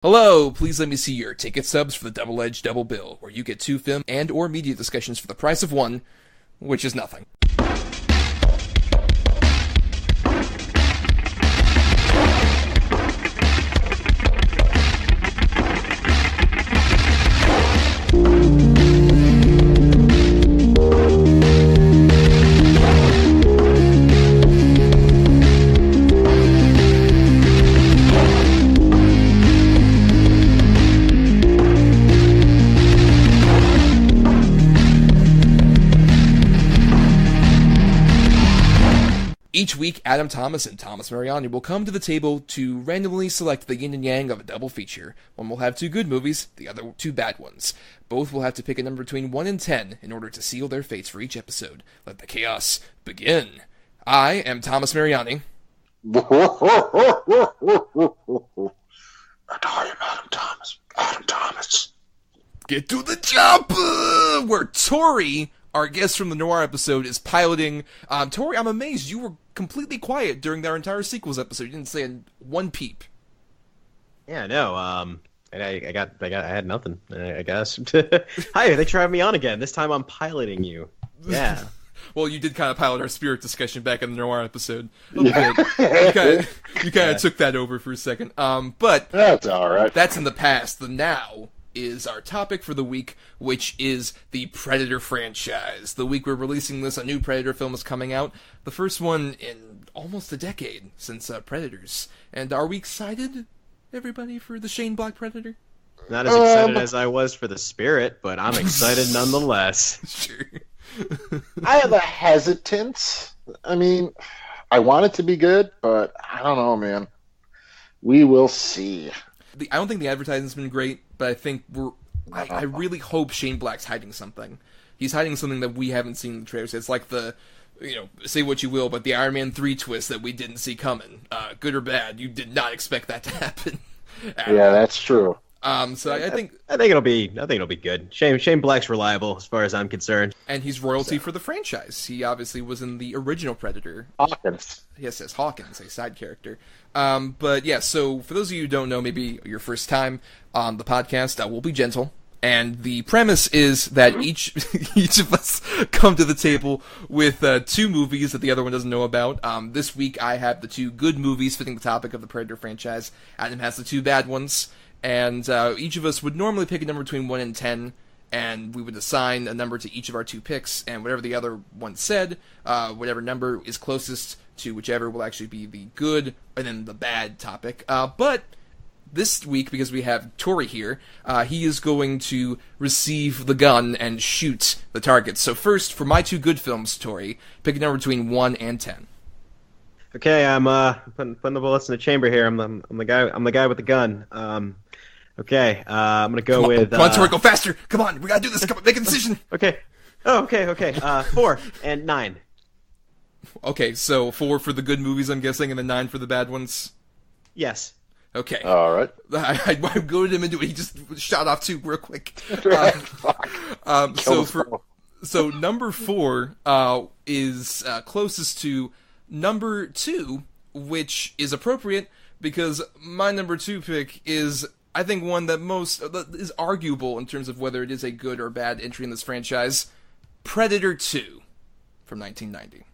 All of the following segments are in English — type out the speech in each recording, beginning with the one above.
Hello, please let me see your ticket stubs for the Double-Edged Double Bill, where you get 2 film and or media discussions for the price of 1, which is nothing. Each week, Adam Thomas and Thomas Mariani will come to the table to randomly select the yin and yang of a double feature. One will have 2 good movies, the other 2 bad ones. Both will have to pick a number between 1 and 10 in order to seal their fates for each episode. Let the chaos begin. I am Thomas Mariani. And I am Adam Thomas. Adam Thomas. Get to the job! Where Tori, our guest from the Noir episode, is piloting. Tori, I'm amazed you were completely quiet during our entire sequels episode. You didn't say one peep. Yeah, no. I had nothing. I guess. Hi, thanks for having me on again. This time I'm piloting you. Yeah. Well, you did kind of pilot our spirit discussion back in the Noir episode. Yeah. You kind of took that over for a second. But that's all right. That's in the past. The now is our topic for the week, which is the Predator franchise. The week we're releasing this, a new Predator film is coming out. The first one in almost a decade since Predators. And are we excited, everybody, for the Shane Black Predator? Not as excited as I was for the Spirit, but I'm excited nonetheless. Sure. I have a hesitance. I mean, I want it to be good, but I don't know, man. We will see. I don't think the advertising's been great, but I think I really hope Shane Black's hiding something. He's hiding something that we haven't seen in the trailers. It's like the, say what you will, but the Iron Man 3 twist that we didn't see coming. Good or bad, you did not expect that to happen. Yeah, that's true. So I think it'll be good. Shane Black's reliable as far as I'm concerned. And he's royalty for the franchise. He obviously was in the original Predator. Hawkins. Yes, Hawkins, a side character. But yeah, so for those of you who don't know, maybe your first time on the podcast, we'll be gentle. And the premise is that each of us come to the table with 2 movies that the other one doesn't know about. This week I have the 2 good movies fitting the topic of the Predator franchise. Adam has the 2 bad ones. And each of us would normally pick a number between 1 and 10, and we would assign a number to each of our 2 picks, and whatever the other one said, whatever number is closest to whichever will actually be the good and then the bad topic. But this week, because we have Tori here, he is going to receive the gun and shoot the targets. So first, for my 2 good films, Tori, pick a number between 1 and 10. Okay, I'm putting the bullets in the chamber here. I'm the guy with the gun. Okay, I'm gonna go with. Come on, Tori, go faster! Come on, we gotta do this. Come on, make a decision. Okay. Oh, okay. 4 and 9. Okay, so 4 for the good movies, I'm guessing, and then 9 for the bad ones. Yes. Okay. All right. I goaded him into it. He just shot off 2 real quick. So number 4 is closest to number 2, which is appropriate because my number 2 pick is, I think, one that is arguable in terms of whether it is a good or bad entry in this franchise. Predator 2 from 1990.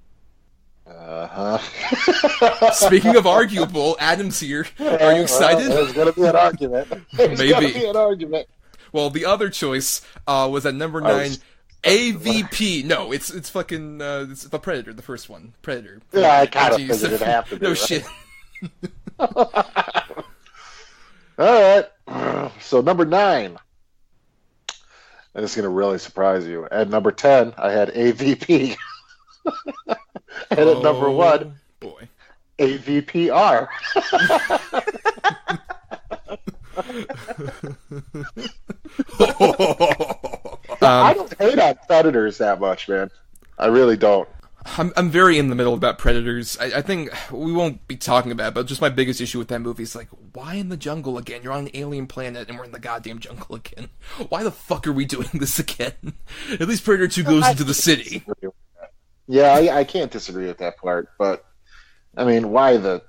Speaking of arguable, Adam's here. Are you excited? There's gonna be an argument. Maybe. Well, the other choice was at number 9. AVP. No, it's fucking it's the Predator, the first one. Predator. Yeah, I kind of figured it'd have to be. No right? shit. All right. So number 9. And it's gonna really surprise you. At number 10, I had AVP. And at number 1, boy, AVPR. I don't hate on Predators that much, man. I really don't. I'm very in the middle about Predators. I think we won't be talking about it, but just my biggest issue with that movie is, like, why in the jungle again? You're on an alien planet and we're in the goddamn jungle again. Why the fuck are we doing this again? At least Predator 2 goes into the city. Yeah, I can't disagree with that part, but I mean, why the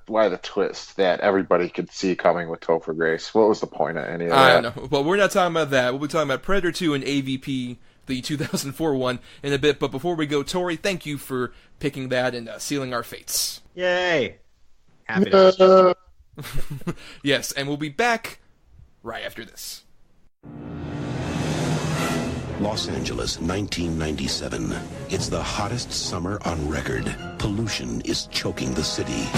twist that everybody could see coming with Topher Grace? What was the point of any of that? I don't know. Well, we're not talking about that. We'll be talking about Predator 2 and AVP, the 2004 one, in a bit. But before we go, Tori, thank you for picking that and sealing our fates. Yay! Happy to. Yes, and we'll be back right after this. Los Angeles, 1997. It's the hottest summer on record. Pollution is choking the city.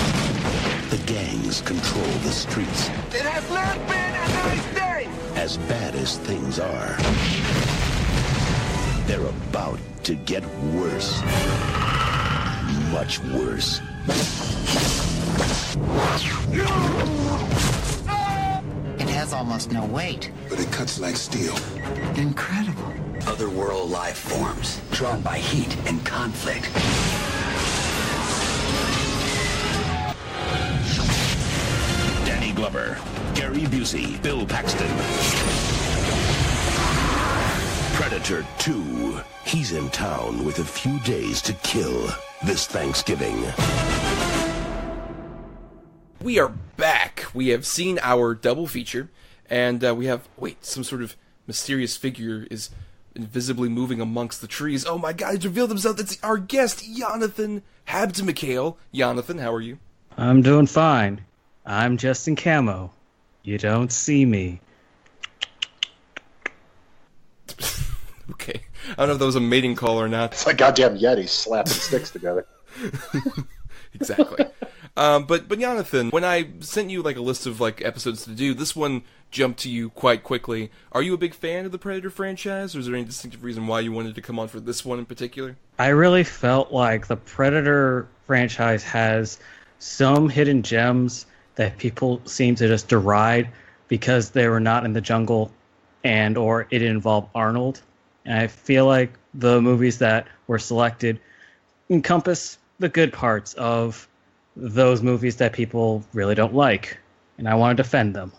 The gangs control the streets. It has not been a nice day! As bad as things are, they're about to get worse. Much worse. It has almost no weight. But it cuts like steel. Incredible. Otherworld life forms, drawn by heat and conflict. Danny Glover, Gary Busey, Bill Paxton. Predator 2. He's in town with a few days to kill this Thanksgiving. We are back. We have seen our double feature, and we have, some sort of mysterious figure is invisibly moving amongst the trees. Oh my god, he's revealed himself. It's our guest, Yonathan Habtemichael. Yonathan, how are you? I'm doing fine. I'm just in camo. You don't see me. Okay. I don't know if that was a mating call or not. It's like goddamn Yeti slapping sticks together. Exactly. But Jonathan, when I sent you like a list of like episodes to do, this one jumped to you quite quickly. Are you a big fan of the Predator franchise, or is there any distinctive reason why you wanted to come on for this one in particular? I really felt like the Predator franchise has some hidden gems that people seem to just deride because they were not in the jungle and or it involved Arnold. And I feel like the movies that were selected encompass the good parts of those movies that people really don't like. And I want to defend them.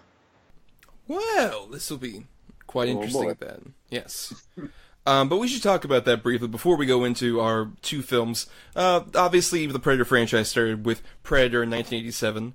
Well, this will be quite interesting then. Yes. But we should talk about that briefly before we go into our two films. Obviously, the Predator franchise started with Predator in 1987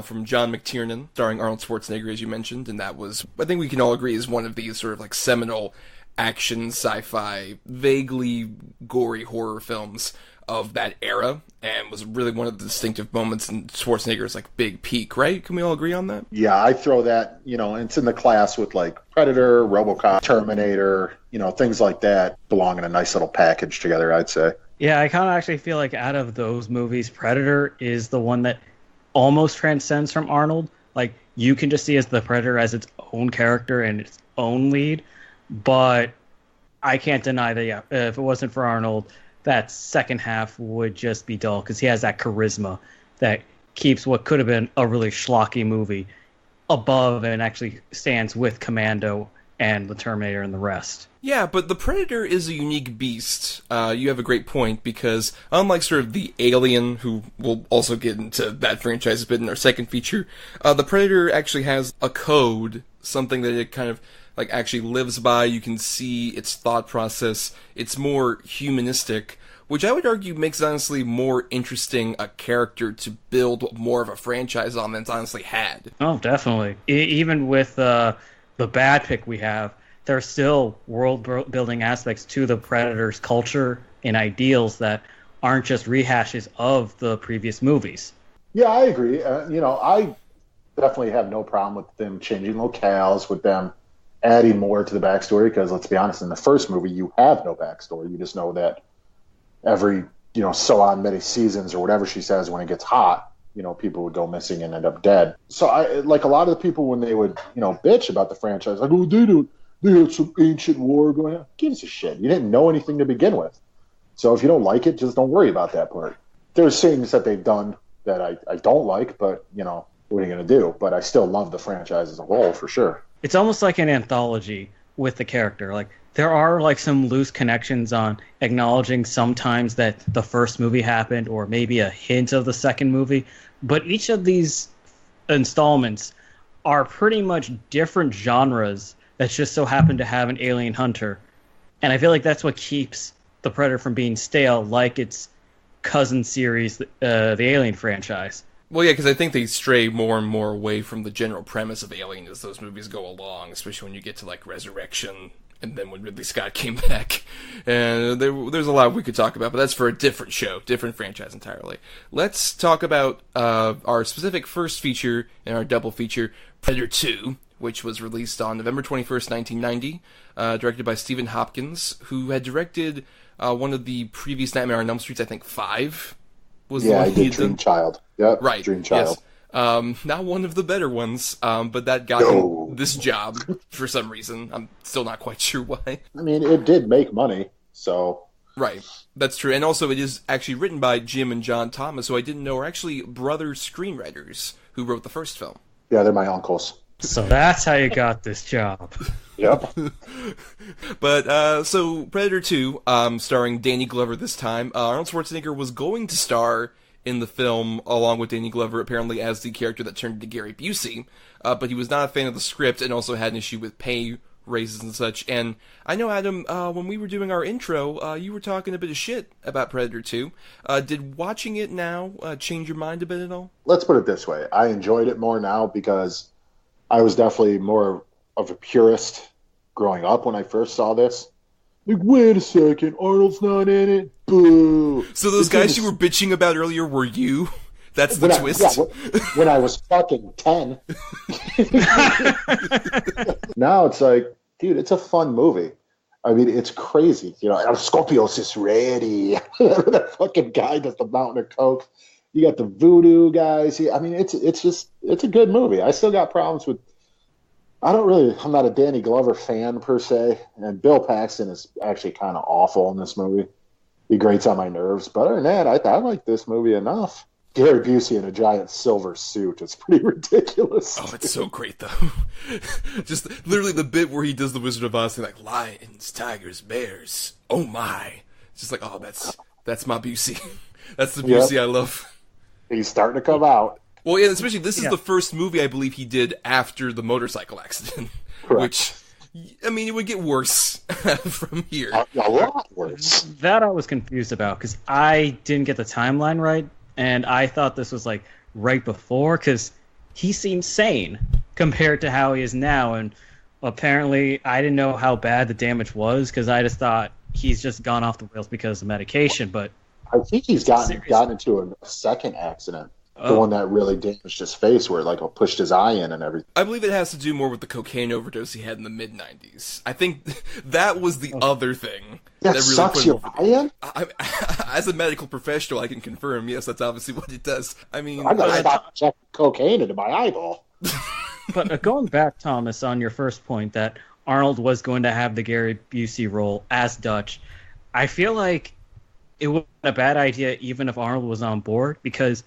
from John McTiernan, starring Arnold Schwarzenegger, as you mentioned. And that was, I think we can all agree, is one of these sort of like seminal action, sci-fi, vaguely gory horror films of that era, and was really one of the distinctive moments in Schwarzenegger's like big peak, right? Can we all agree on that? Yeah, I throw that, it's in the class with like Predator, RoboCop, Terminator, things like that belong in a nice little package together, I'd say. Yeah, I kind of actually feel like out of those movies, Predator is the one that almost transcends from Arnold. Like, you can just see as the Predator as its own character and its own lead, but I can't deny that, yeah, if it wasn't for Arnold, that second half would just be dull because he has that charisma that keeps what could have been a really schlocky movie above and actually stands with Commando and the Terminator and the rest. Yeah, but the Predator is a unique beast. You have a great point, because unlike sort of the Alien, who we'll also get into that franchise a bit in our second feature, the Predator actually has a code, something that it kind of like actually lives by. You can see its thought process. It's more humanistic, which I would argue makes it honestly more interesting a character to build more of a franchise on than it's honestly had. Oh, definitely. Even with the bad pick we have, there's still world-building aspects to the Predator's culture and ideals that aren't just rehashes of the previous movies. Yeah, I agree. I definitely have no problem with them changing locales, with them adding more to the backstory, because let's be honest, in the first movie, you have no backstory. You just know that every, so on many seasons or whatever she says, when it gets hot, people would go missing and end up dead. So I like a lot of the people when they would, bitch about the franchise, like, oh, they had some ancient war going on. Gives a shit. You didn't know anything to begin with. So if you don't like it, just don't worry about that part. There's things that they've done that I don't like, but, what are you going to do? But I still love the franchise as a whole, for sure. It's almost like an anthology with the character. Like, there are like some loose connections on acknowledging sometimes that the first movie happened, or maybe a hint of the second movie. But each of these installments are pretty much different genres that just so happen to have an alien hunter. And I feel like that's what keeps the Predator from being stale, like its cousin series, the Alien franchise. Well, yeah, because I think they stray more and more away from the general premise of Alien as those movies go along, especially when you get to, like, Resurrection, and then when Ridley Scott came back. And there's a lot we could talk about, but that's for a different show, different franchise entirely. Let's talk about our specific first feature in our double feature, Predator 2, which was released on November 21st, 1990, directed by Stephen Hopkins, who had directed one of the previous Nightmare on Elm Streets, I think 5. Was the one I did Dream Child. Yep, right. Dream Child. Yes. Not one of the better ones, but that got him this job for some reason. I'm still not quite sure why. I mean, it did make money, so... Right, that's true. And also, it is actually written by Jim and John Thomas, who I didn't know are actually brother screenwriters who wrote the first film. Yeah, they're my uncles. So that's how you got this job. Yep. But, so, Predator 2, starring Danny Glover this time. Arnold Schwarzenegger was going to star in the film, along with Danny Glover, apparently as the character that turned into Gary Busey, but he was not a fan of the script and also had an issue with pay raises and such. And I know, Adam, when we were doing our intro, you were talking a bit of shit about Predator 2. Did watching it now change your mind a bit at all? Let's put it this way. I enjoyed it more now because I was definitely more of a purist growing up when I first saw this. Like, wait a second, Arnold's not in it? Boo! So those guys you were bitching about earlier were you? That's the twist? When I was fucking 10. Now it's like, dude, it's a fun movie. I mean, it's crazy. You know, Scorpios is ready. That fucking guy does the mountain of coke. You got the voodoo guys. I mean, it's a good movie. I still got problems with. I'm not a Danny Glover fan per se, and Bill Paxton is actually kind of awful in this movie. He grates on my nerves, but other than that, I like this movie enough. Gary Busey in a giant silver suit is pretty ridiculous. Oh, it's so great though. Just literally the bit where he does the Wizard of Oz thing, like lions, tigers, bears. Oh my! It's just like, oh, that's my Busey. That's the Busey I love. He's starting to come out. Well, yeah, especially this is the first movie I believe he did after the motorcycle accident. Correct. Which, I mean, it would get worse from here. A lot worse. That I was confused about because I didn't get the timeline right, and I thought this was like right before because he seems sane compared to how he is now, and apparently I didn't know how bad the damage was because I just thought he's just gone off the rails because of medication, but I think he's gotten into a second accident. The one that really damaged his face, where it pushed his eye in and everything. I believe it has to do more with the cocaine overdose he had in the mid-90s. I think that was the other thing. That really sucks your eye in? As a medical professional, I can confirm, yes, that's obviously what it does. I mean... I got cocaine into my eyeball. But going back, Thomas, on your first point that Arnold was going to have the Gary Busey role as Dutch, I feel like it wasn't a bad idea even if Arnold was on board, because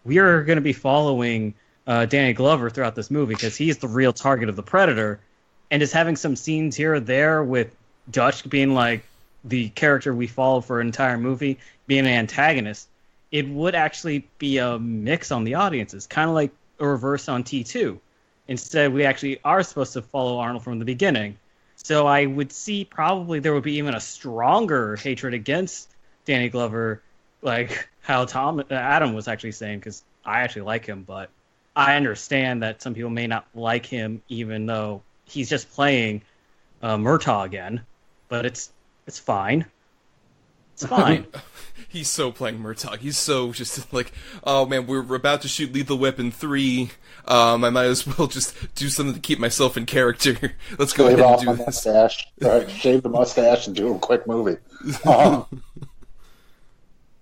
we are going to be following Danny Glover throughout this movie because he's the real target of the Predator, and just having some scenes here or there with Dutch being like the character we follow for an entire movie, being an antagonist, it would actually be a mix on the audiences, kind of like a reverse on T2. Instead, we actually are supposed to follow Arnold from the beginning. So I would see probably there would be even a stronger hatred against Danny Glover, like how Adam was actually saying, because I actually like him, but I understand that some people may not like him, even though he's just playing Murtaugh again. But it's fine. It's fine. He's so playing Murtaugh. He's so just like, oh man, we're about to shoot Lethal Weapon 3. I might as well just do something to keep myself in character. Let's go ahead and do this. Mustache. Right, shave the mustache and do a quick movie.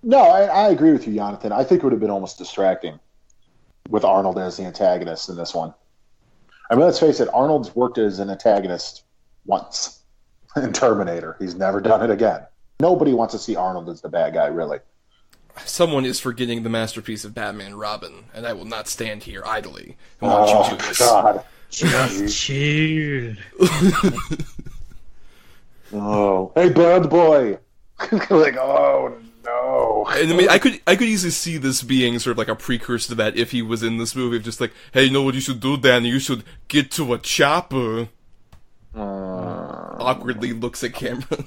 No, I agree with you, Yonathan. I think it would have been almost distracting with Arnold as the antagonist in this one. I mean, let's face it, Arnold's worked as an antagonist once in Terminator. He's never done it again. Nobody wants to see Arnold as the bad guy, really. Someone is forgetting the masterpiece of Batman and Robin, and I will not stand here idly and watch you do this. God. Just chill. Oh, hey, bad boy. Like, oh, no. And I mean, I could easily see this being sort of like a precursor to that if he was in this movie, of just like, hey, you know what you should do, Danny? You should get to a chopper. Awkwardly looks at camera.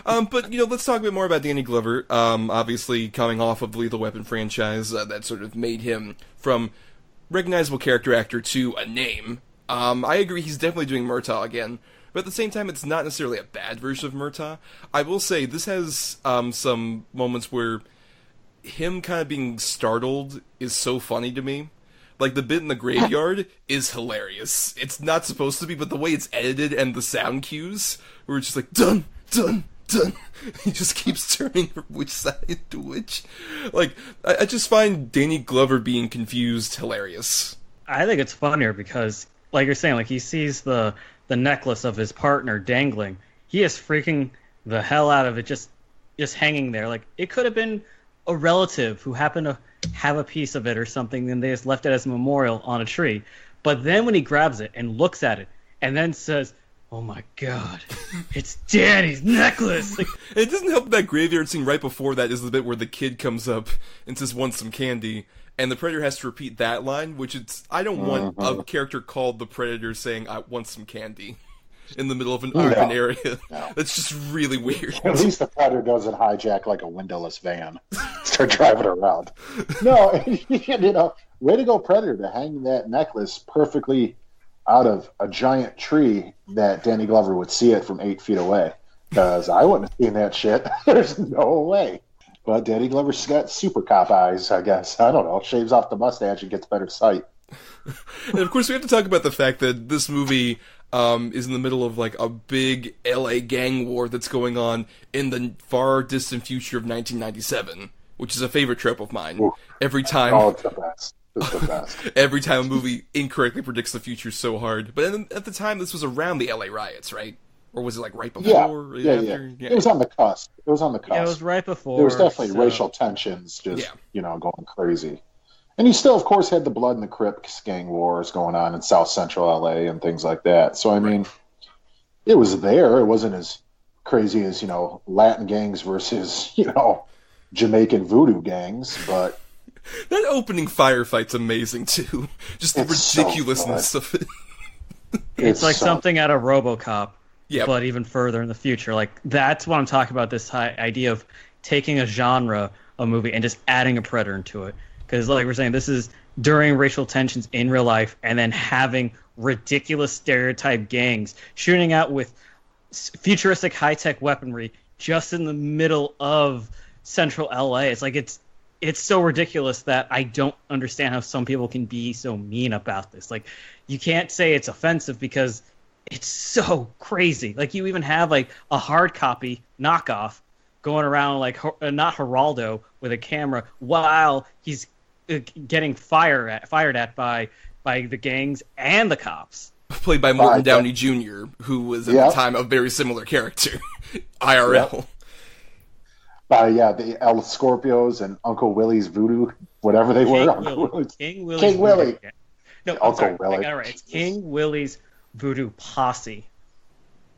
But, let's talk a bit more about Danny Glover. Obviously, coming off of the Lethal Weapon franchise, that sort of made him from recognizable character actor to a name. I agree he's definitely doing Murtaugh again, but at the same time, it's not necessarily a bad version of Murtaugh. I will say, this has some moments where him kind of being startled is so funny to me. Like, the bit in the graveyard is hilarious. It's not supposed to be, but the way it's edited and the sound cues, where it's just like, dun, dun, dun. He just keeps turning from which side to which. Like, I just find Danny Glover being confused hilarious. I think it's funnier because, like you're saying, like, he sees the necklace of his partner dangling. He is freaking the hell out of it, just hanging there. Like, it could have been a relative who happened to have a piece of it or something, and they just left it as a memorial on a tree. But then when he grabs it and looks at it, and then says, "Oh my God, it's Danny's necklace!" Like, it doesn't help that graveyard scene right before that is the bit where the kid comes up and says, "Want some candy?" And the Predator has to repeat that line, which I don't want a character called the Predator saying, "I want some candy," in the middle of an urban area. No. That's just really weird. At least the Predator doesn't hijack like a windowless van. Start driving around. No, way to go, Predator, to hang that necklace perfectly out of a giant tree that Danny Glover would see it from 8 feet away. Because I wouldn't have seen that shit. There's no way. But Danny Glover's got super cop eyes, I guess. I don't know. Shaves off the mustache and gets better sight. And of course, we have to talk about the fact that this movie is in the middle of like a big LA gang war that's going on in the far distant future of 1997, which is a favorite trope of mine. Ooh. Every time, it's the best. It's the best. Every time a movie incorrectly predicts the future so hard. But at the time, this was around the LA riots, right? Or was it like right before? Yeah. It was on the cusp. Yeah, it was right before. There was definitely racial tensions going crazy. And you still, of course, had the Blood and the Crips gang wars going on in South Central LA and things like that. So, I mean, it was there. It wasn't as crazy as, Latin gangs versus, Jamaican voodoo gangs, but... That opening firefight's amazing, too. Just the ridiculousness of it. It's like something out of RoboCop, but even further in the future. Like, that's what I'm talking about, this idea of taking a genre, a movie, and just adding a Predator into it. Because, like we're saying, this is during racial tensions in real life, and then having ridiculous stereotype gangs shooting out with futuristic high-tech weaponry just in the middle of central LA. It's like it's so ridiculous that I don't understand how some people can be so mean about this. Like, you can't say it's offensive because it's so crazy. Like, you even have like a hard copy knockoff going around like not Geraldo with a camera while he's getting fired at by the gangs and the cops. Played by Morton Downey Jr., who was at the time a very similar character, IRL. Yep. The El Scorpios and Uncle Willie's Voodoo, whatever they were. King Willie. No, Uncle Willie. I got it right. It's King Willie's Voodoo Posse.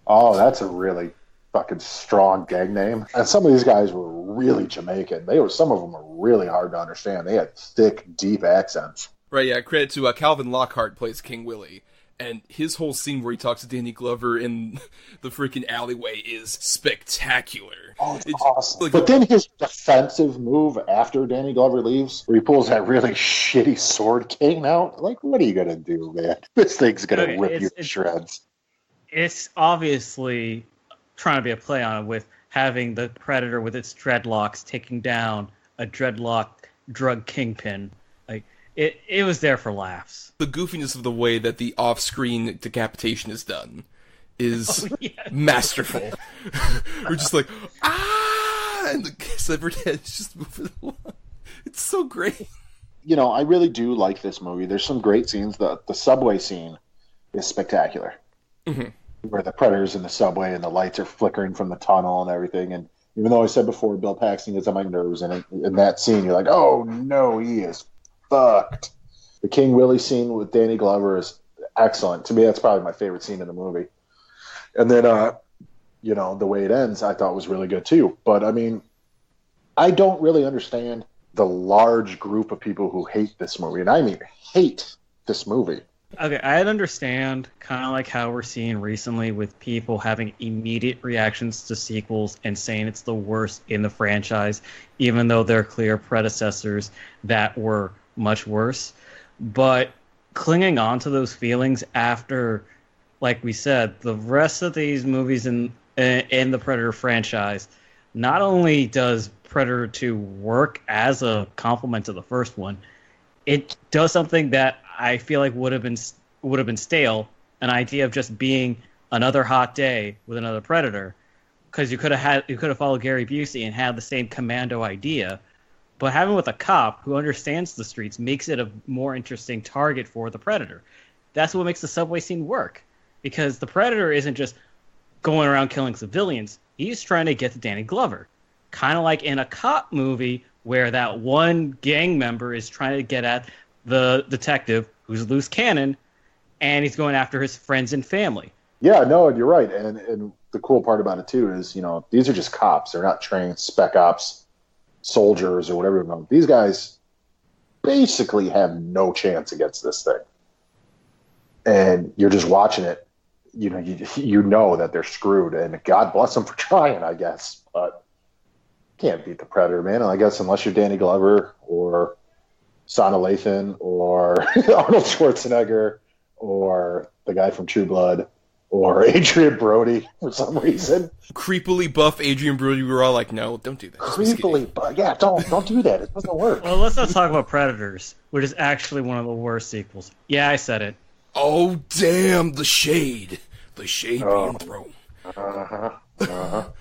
Oh, that's a really fucking strong gang name. And some of these guys were really Jamaican. Some of them were really hard to understand. They had thick, deep accents. Right, yeah. Credit to Calvin Lockhart plays King Willie. And his whole scene where he talks to Danny Glover in the freaking alleyway is spectacular. Oh, it's awesome. But then his defensive move after Danny Glover leaves, where he pulls that really shitty sword cane out. Like, what are you going to do, man? This thing's going to rip you to shreds. It's obviously trying to be a play on it with having the Predator with its dreadlocks taking down a dreadlocked drug kingpin. Like, it was there for laughs. The goofiness of the way that the off-screen decapitation is done is masterful. We're just like, and the severed head is just moving along. It's so great. I really do like this movie. There's some great scenes. The subway scene is spectacular. Mm-hmm. Where the Predator's in the subway and the lights are flickering from the tunnel and everything. And even though I said before, Bill Paxton gets on my nerves, and in that scene, you're like, oh no, he is fucked. The King Willie scene with Danny Glover is excellent. To me, that's probably my favorite scene in the movie. And then, the way it ends, I thought was really good too. But I mean, I don't really understand the large group of people who hate this movie. And I mean, hate this movie. Okay, I understand kind of like how we're seeing recently with people having immediate reactions to sequels and saying it's the worst in the franchise, even though there are clear predecessors that were much worse. But clinging on to those feelings after, like we said, the rest of these movies in the Predator franchise, not only does Predator 2 work as a complement to the first one, it does something that I feel like would have been stale, an idea of just being another hot day with another Predator, because you could have followed Gary Busey and had the same commando idea, but having with a cop who understands the streets makes it a more interesting target for the Predator. That's what makes the subway scene work, because the Predator isn't just going around killing civilians. He's trying to get to Danny Glover, kind of like in a cop movie where that one gang member is trying to get at the detective who's a loose cannon, and he's going after his friends and family. Yeah, no, you're right. And the cool part about it, too, is, these are just cops. They're not trained spec ops, soldiers, or whatever. These guys basically have no chance against this thing. And you're just watching it. You know that they're screwed, and God bless them for trying, I guess. But can't beat the Predator, man. I guess unless you're Danny Glover or Sana Lathan or Arnold Schwarzenegger or the guy from True Blood or Adrian Brody for some reason. Creepily buff Adrian Brody, we were all like, no, don't do that. Creepily buff? Yeah, don't do that. It doesn't work. Well, let's not talk about Predators, which is actually one of the worst sequels. Yeah, I said it. Oh, damn, the shade. The shade being thrown. But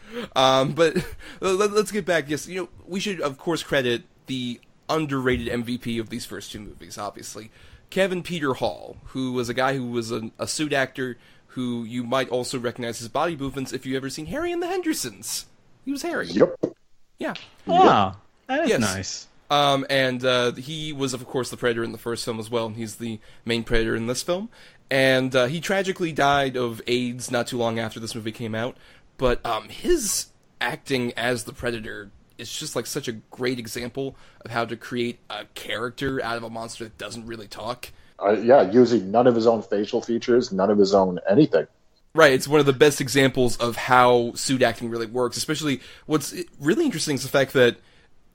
let's get back. Yes, we should, of course, credit the underrated MVP of these first two movies, obviously. Kevin Peter Hall, who was a guy who was a suit actor who you might also recognize his body movements if you've ever seen Harry and the Hendersons. He was Harry. Yep. Yeah. Oh, that is nice. And he was, of course, the Predator in the first film as well, and he's the main Predator in this film. And he tragically died of AIDS not too long after this movie came out. But his acting as the Predator is just like such a great example of how to create a character out of a monster that doesn't really talk. Using none of his own facial features, none of his own anything. Right, it's one of the best examples of how suit acting really works. Especially, what's really interesting is the fact that,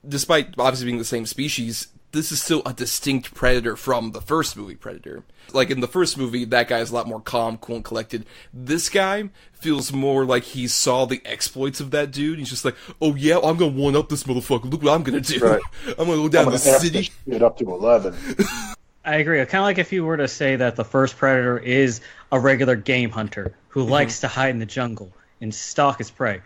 despite obviously being the same species, this is still a distinct Predator from the first movie, Predator. Like, in the first movie, that guy is a lot more calm, cool, and collected. This guy feels more like he saw the exploits of that dude. He's just like, oh yeah, I'm gonna one-up this motherfucker. Look what I'm gonna do. Right. I'm gonna go down the city. Get up to 11. I agree. Kind of like if you were to say that the first Predator is a regular game hunter who likes to hide in the jungle and stalk his prey.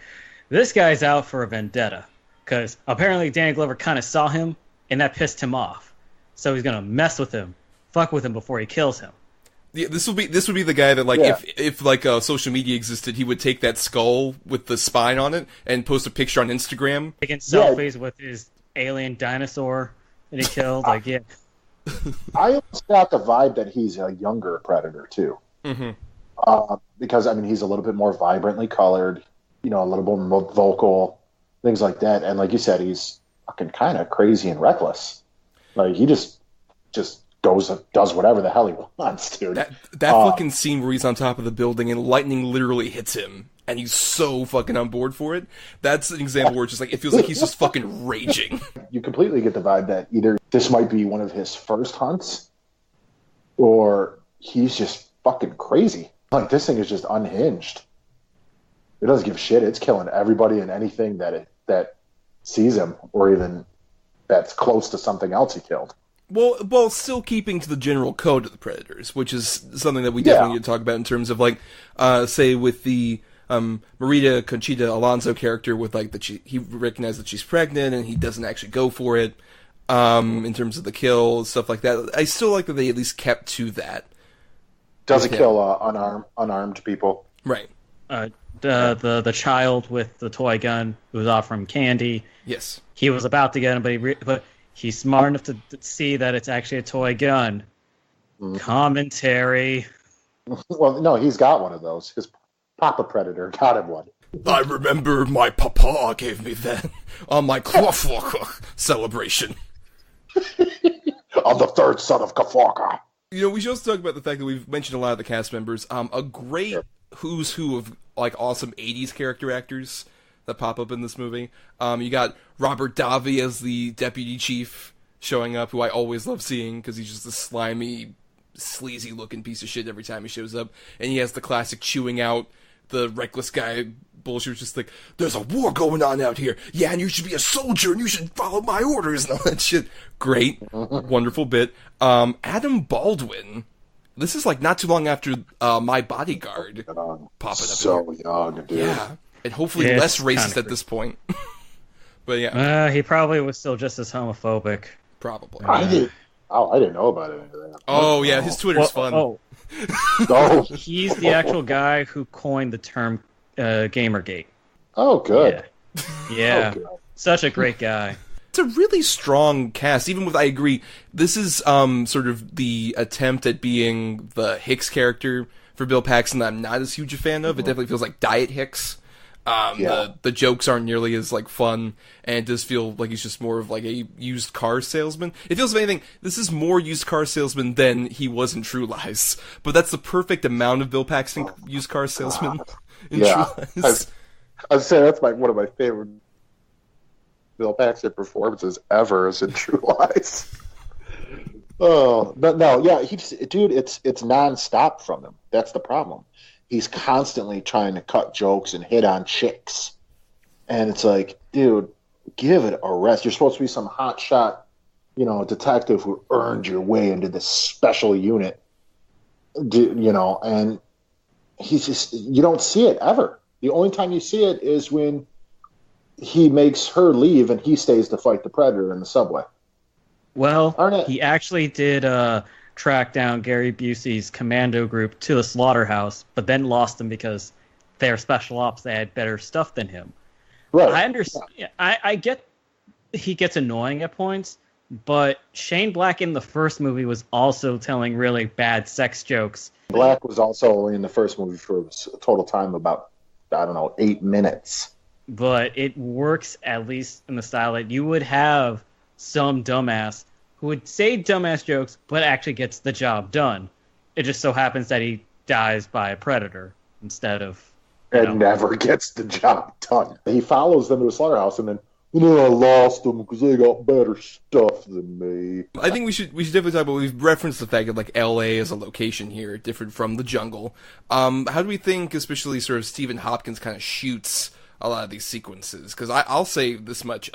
This guy's out for a vendetta, because apparently Danny Glover kind of saw him, and that pissed him off. So he's gonna mess with him, fuck with him before he kills him. Yeah, this would be the guy that, like, if social media existed, he would take that skull with the spine on it and post a picture on Instagram, taking selfies with his alien dinosaur that he killed. I almost got the vibe that he's a younger Predator too. Mm-hmm. Because he's a little bit more vibrantly colored, a little more vocal, things like that. And like you said, he's fucking kind of crazy and reckless. Like, he just does whatever the hell he wants, dude. That fucking scene where he's on top of the building and lightning literally hits him, and he's so fucking on board for it. That's an example where it's just like, it feels like he's just fucking raging. You completely get the vibe that either this might be one of his first hunts, or he's just fucking crazy. Like, this thing is just unhinged. It doesn't give a shit. It's killing everybody and anything that sees him, or even that's close to something else he killed. Well, still keeping to the general code of the Predators, which is something that we definitely need to talk about in terms of, like, say with the Marita Conchita Alonso character, with like he recognizes that she's pregnant and he doesn't actually go for it. In terms of the kill, stuff like that, I still like that they at least kept to that. Doesn't kill unarmed people, right? The child with the toy gun who was offering candy. Yes, he was about to get him, but he's smart enough to see that it's actually a toy gun. Commentary. Well, no, he's got one of those. His Papa Predator got him one. I remember my papa gave me that on my Kafaka celebration. I'm the third son of Kafaka. We should also talk about the fact that we've mentioned a lot of the cast members. A great who's who of like awesome '80s character actors that pop up in this movie. You got Robert Davi as the deputy chief showing up, who I always love seeing because he's just a slimy, sleazy-looking piece of shit every time he shows up, and he has the classic chewing out the reckless guy bullshit, just like, there's a war going on out here, yeah, and you should be a soldier, and you should follow my orders, and all that shit. Great. Wonderful bit. Adam Baldwin, this is like not too long after My Bodyguard popping up. So young, dude. Yeah, and hopefully less racist at this point. But yeah. He probably was still just as homophobic. Probably. I didn't know about it. Oh, yeah, his Twitter's fun. Oh. He's the actual guy who coined the term Gamergate. Oh, good. Yeah. Oh, good. Such a great guy. It's a really strong cast, even with, I agree, this is sort of the attempt at being the Hicks character for Bill Paxton that I'm not as huge a fan of. It definitely feels like Diet Hicks. The jokes aren't nearly as like fun, and it does feel like he's just more of like a used car salesman. It feels, if anything, this is more used car salesman than he was in True Lies, but that's the perfect amount of Bill Paxton used car salesman in True Lies. I'd say that's one of my favorite Bill Paxton performances ever is in True Lies. Oh, but no, yeah, dude, it's nonstop from him. That's the problem. He's constantly trying to cut jokes and hit on chicks. And it's like, dude, give it a rest. You're supposed to be some hotshot, detective who earned your way into this special unit. And he's just, you don't see it ever. The only time you see it is when he makes her leave and he stays to fight the Predator in the subway. Well, he actually did track down Gary Busey's commando group to the slaughterhouse, but then lost them because they're special ops. They had better stuff than him. Right. I understand. I get he gets annoying at points, but Shane Black in the first movie was also telling really bad sex jokes. Black was also in the first movie for a total time of about, 8 minutes. But it works, at least in the style that you would have some dumbass who would say dumbass jokes, but actually gets the job done. It just so happens that he dies by a predator instead of... And never gets the job done. He follows them to the slaughterhouse, and then, I lost them because they got better stuff than me. I think we should definitely talk about, we've referenced the fact that, like, L.A. as a location here, different from the jungle. How do we think, especially sort of Stephen Hopkins kind of shoots a lot of these sequences? Because I'll say this much,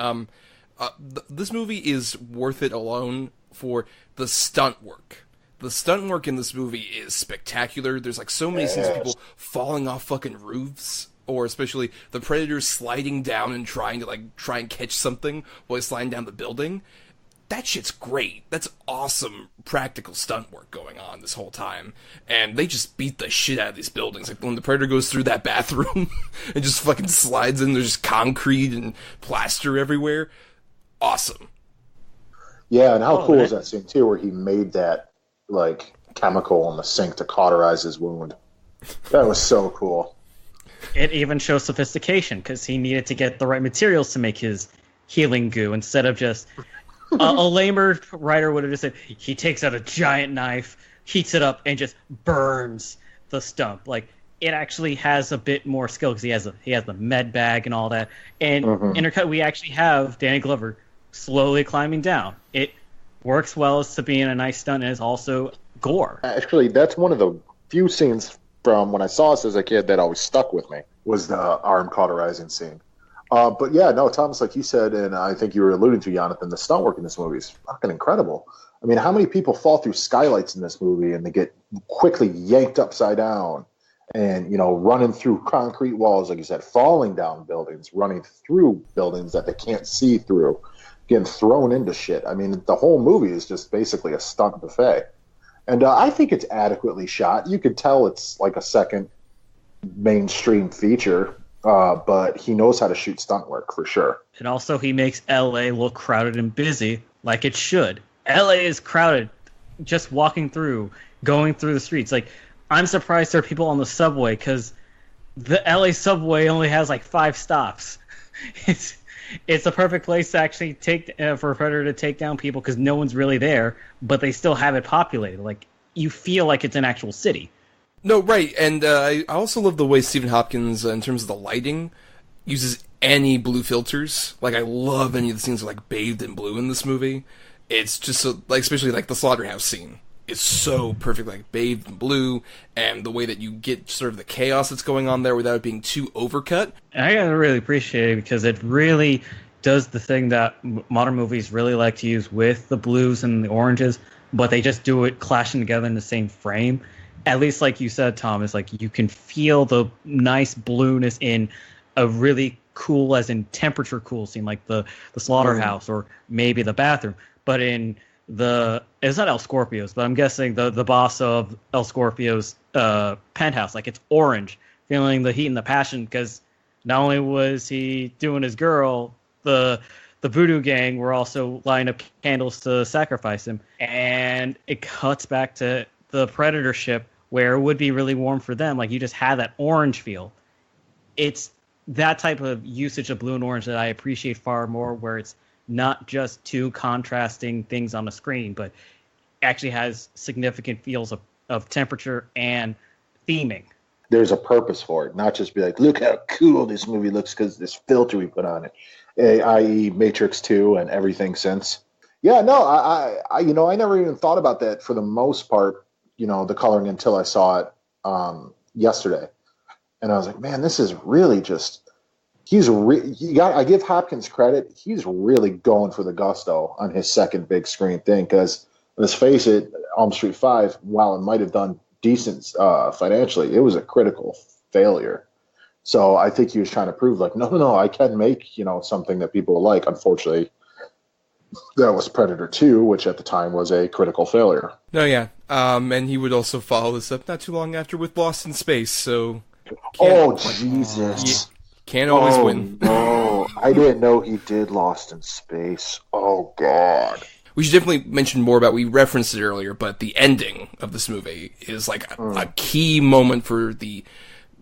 this movie is worth it alone for the stunt work. The stunt work in this movie is spectacular. There's like so many scenes of people falling off fucking roofs, or especially the Predator sliding down and trying and catch something while he's sliding down the building. That shit's great. That's awesome practical stunt work going on this whole time. And they just beat the shit out of these buildings. Like when the Predator goes through that bathroom and just fucking slides in, there's just concrete and plaster everywhere. Awesome. Yeah, and how cool is that scene too, where he made that like chemical in the sink to cauterize his wound? That was so cool. It even shows sophistication because he needed to get the right materials to make his healing goo instead of just a lamer writer would have just said he takes out a giant knife, heats it up, and just burns the stump. Like it actually has a bit more skill because he has the med bag and all that. And intercut, we actually have Danny Glover slowly climbing down. It works well as to being a nice stunt, and it's also gore. Actually, that's one of the few scenes from when I saw this as a kid that always stuck with me, was the arm cauterizing scene. But yeah, no, Thomas, like you said, and I think you were alluding to, Yonathan, the stunt work in this movie is fucking incredible. I mean, how many people fall through skylights in this movie and they get quickly yanked upside down and, running through concrete walls, like you said, falling down buildings, running through buildings that they can't see through, getting thrown into shit. I mean, the whole movie is just basically a stunt buffet. And I think it's adequately shot. You could tell it's like a second mainstream feature, but he knows how to shoot stunt work for sure. And also he makes L.A. look crowded and busy like it should. L.A. is crowded, just walking through, going through the streets. Like, I'm surprised there are people on the subway because the L.A. subway only has like 5 stops. It's a perfect place to actually take for a Predator to take down people because no one's really there, but they still have it populated. Like, you feel like it's an actual city. No, right, and I also love the way Stephen Hopkins, in terms of the lighting, uses any blue filters. Like, I love any of the scenes that are, like, bathed in blue in this movie. It's just so, like, especially, like, the slaughterhouse scene is so perfect, like, bathed in blue, and the way that you get sort of the chaos that's going on there without it being too overcut. And I gotta really appreciate it because it really does the thing that modern movies really like to use with the blues and the oranges, but they just do it clashing together in the same frame. At least, like you said, Tom, is like you can feel the nice blueness in a really cool, as in temperature cool scene, like the slaughterhouse or maybe the bathroom. But in it's not El Scorpio's, but I'm guessing the boss of El Scorpio's penthouse, like it's orange, feeling the heat and the passion because not only was he doing his girl, the voodoo gang were also lighting up candles to sacrifice him. And it cuts back to the Predator ship where it would be really warm for them. Like, you just had that orange feel. It's that type of usage of blue and orange that I appreciate far more, where it's not just two contrasting things on the screen, but actually has significant feels of temperature and theming. There's a purpose for it, not just be like, look how cool this movie looks because this filter we put on it, i.e. Matrix 2 and everything since. Yeah, no, I I never even thought about that for the most part, the coloring until I saw it yesterday. And I was like, man, this is really just, I give Hopkins credit. He's really going for the gusto on his second big screen thing. Because let's face it, Elm Street 5, while it might have done decent financially, it was a critical failure. So I think he was trying to prove like, no, I can make, something that people like. Unfortunately, that was Predator 2, which at the time was a critical failure. No, yeah. And he would also follow this up not too long after with Lost in Space, so... Jesus. Can't always win. No, I didn't know he did Lost in Space. Oh, God. We should definitely mention more about, we referenced it earlier, but the ending of this movie is like a key moment for the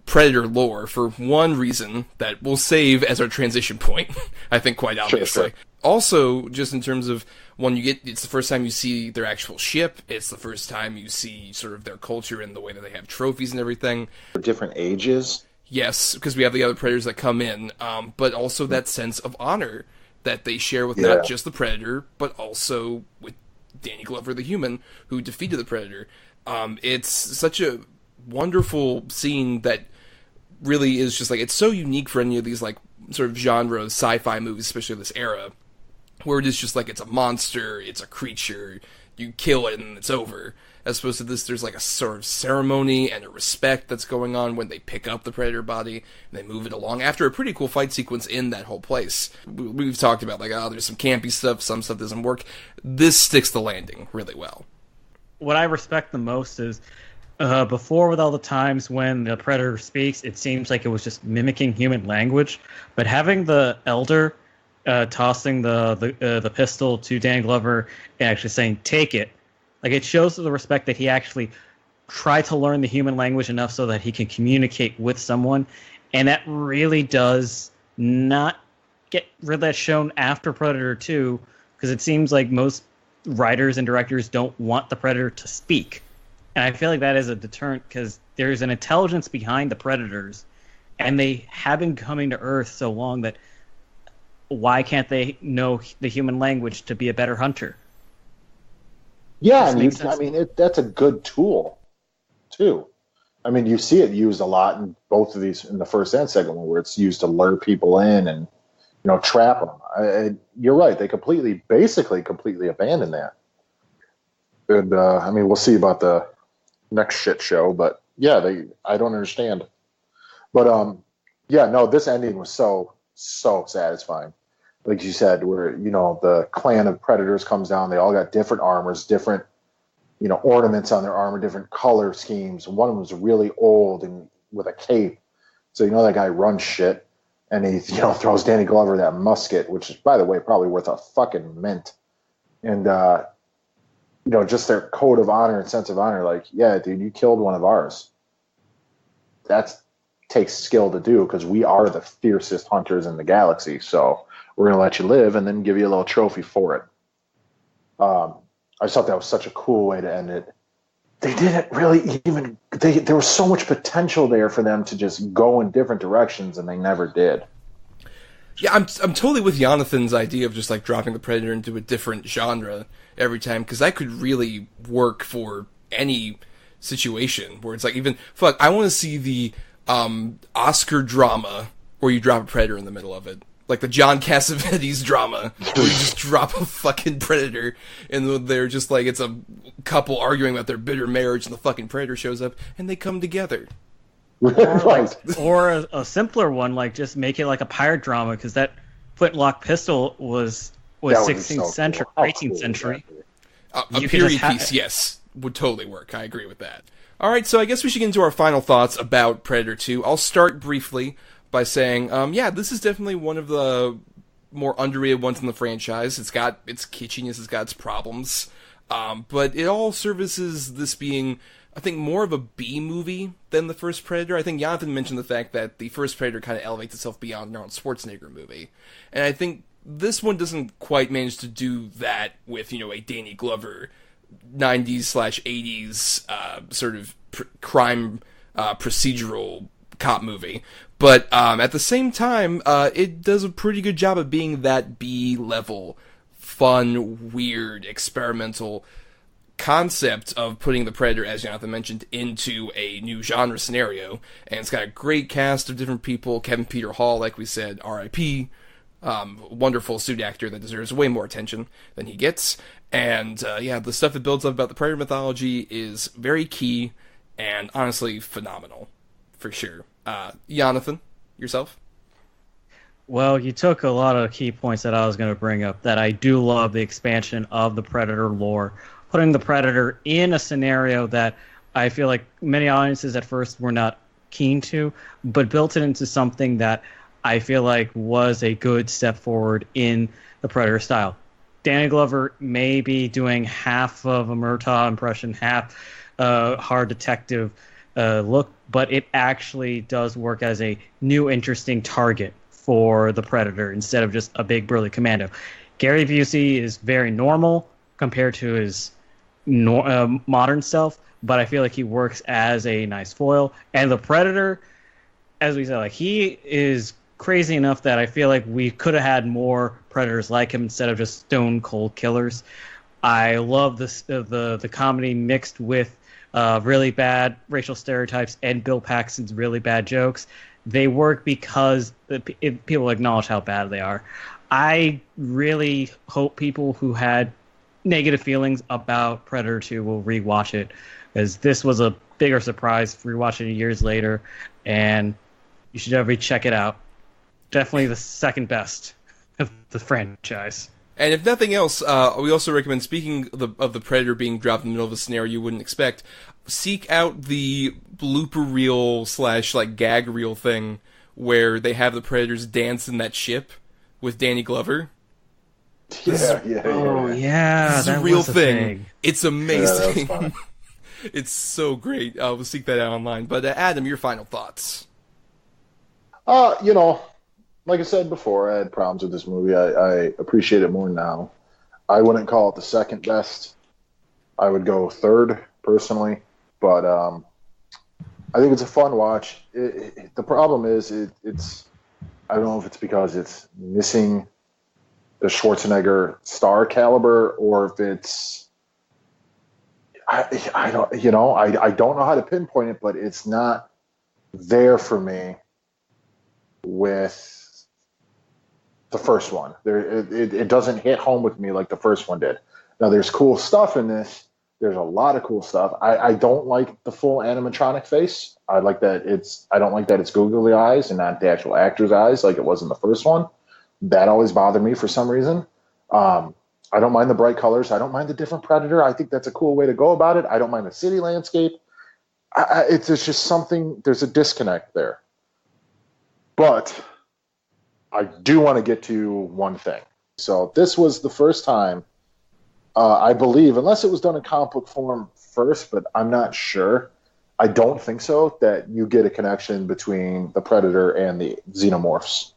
Predator lore for one reason that we'll save as our transition point, I think quite obviously. Sure. Also, just in terms of it's the first time you see their actual ship, it's the first time you see sort of their culture and the way that they have trophies and everything. For different ages? Yes, because we have the other Predators that come in, but also that sense of honor that they share with not just the Predator, but also with Danny Glover, the human, who defeated the Predator. It's such a wonderful scene that really is just like, it's so unique for any of these like sort of genre sci-fi movies, especially this era, where it is just like, it's a monster, it's a creature, you kill it and it's over. As opposed to this, there's like a sort of ceremony and a respect that's going on when they pick up the Predator body and they move it along after a pretty cool fight sequence in that whole place. We've talked about like, there's some campy stuff, some stuff doesn't work. This sticks the landing really well. What I respect the most is before, with all the times when the Predator speaks, it seems like it was just mimicking human language. But having the Elder tossing the pistol to Dan Glover and actually saying, take it, like, it shows the respect that he actually tried to learn the human language enough so that he can communicate with someone. And that really does not get really shown after Predator 2, because it seems like most writers and directors don't want the Predator to speak. And I feel like that is a deterrent, because there's an intelligence behind the Predators, and they have been coming to Earth so long that why can't they know the human language to be a better hunter? Yeah, and that's a good tool, too. I mean, you see it used a lot in both of these, in the first and second one, where it's used to lure people in and, trap them. You're right. They basically completely abandoned that. And, we'll see about the next shit show, but yeah, I don't understand. But, this ending was so satisfying. Like you said, where, the clan of Predators comes down, they all got different armors, different, ornaments on their armor, different color schemes. One of them was really old and with a cape. So, that guy runs shit. And he, throws Danny Glover that musket, which is, by the way, probably worth a fucking mint. And, just their code of honor and sense of honor. Like, yeah, dude, you killed one of ours. That takes skill to do, because we are the fiercest hunters in the galaxy. So we're going to let you live and then give you a little trophy for it. I just thought that was such a cool way to end it. they didn't really even. There was so much potential there for them to just go in different directions, and they never did. Yeah, I'm totally with Jonathan's idea of just like dropping the Predator into a different genre every time, because that could really work for any situation where it's like, even fuck, I want to see the Oscar drama where you drop a Predator in the middle of it, like the John Cassavetes drama where you just drop a fucking Predator and they're just like, it's a couple arguing about their bitter marriage and the fucking Predator shows up and they come together. Right. Or a simpler one, like just make it like a pirate drama, because that flintlock pistol was 16th century, cool. 18th century. A period piece, yes, would totally work. I agree with that. All right, so I guess we should get into our final thoughts about Predator 2. I'll start briefly by saying, yeah, this is definitely one of the more underrated ones in the franchise. It's got its kitschiness, it's got its problems, but it all services this being, I think, more of a B movie than the first Predator. I think Yonathan mentioned the fact that the first Predator kind of elevates itself beyond an Arnold Schwarzenegger movie. And I think this one doesn't quite manage to do that with, a Danny Glover 90s/80s sort of crime procedural cop movie. But at the same time, it does a pretty good job of being that B-level, fun, weird, experimental concept of putting the Predator, as Jonathan mentioned, into a new genre scenario. And it's got a great cast of different people. Kevin Peter Hall, like we said, R.I.P., wonderful suit actor that deserves way more attention than he gets. And the stuff it builds up about the Predator mythology is very key and honestly phenomenal, for sure. Jonathan, yourself? Well, you took a lot of key points that I was going to bring up, that I do love the expansion of the Predator lore, putting the Predator in a scenario that I feel like many audiences at first were not keen to, but built it into something that I feel like was a good step forward in the Predator style. Danny Glover may be doing half of a Murtaugh impression, half hard detective look, but it actually does work as a new interesting target for the Predator instead of just a big burly commando. Gary Busey is very normal compared to his modern self, but I feel like he works as a nice foil. And the Predator, as we said, like, he is crazy enough that I feel like we could have had more Predators like him instead of just stone cold killers. I love the comedy mixed with really bad racial stereotypes and Bill Paxton's really bad jokes. They work because people acknowledge how bad they are. I really hope people who had negative feelings about Predator 2 will rewatch it, because this was a bigger surprise rewatching it years later, and you should definitely check it out. Definitely the second best of the franchise. And if nothing else, we also recommend, speaking of the Predator being dropped in the middle of a scenario you wouldn't expect, seek out the blooper reel / like gag reel thing where they have the Predators dance in that ship with Danny Glover. Yeah. Yeah, This is a that real was a thing. It's amazing. Yeah, It's so great. We'll seek that out online. But Adam, your final thoughts. Like I said before, I had problems with this movie. I appreciate it more now. I wouldn't call it the second best. I would go third, personally. But I think it's a fun watch. The problem is, it's I don't know if it's because it's missing the Schwarzenegger star caliber, or if it's I don't know how to pinpoint it, but it's not there for me with the first one. It doesn't hit home with me like the first one did. Now, there's cool stuff in this. There's a lot of cool stuff. I don't like the full animatronic face. I don't like that it's googly eyes and not the actual actor's eyes like it was in the first one. That always bothered me for some reason. I don't mind the bright colors. I don't mind the different Predator. I think that's a cool way to go about it. I don't mind the city landscape. It's just something, there's a disconnect there. But I do want to get to one thing. So this was the first time, I believe, unless it was done in comic book form first, but I'm not sure. I don't think so, that you get a connection between the Predator and the Xenomorphs,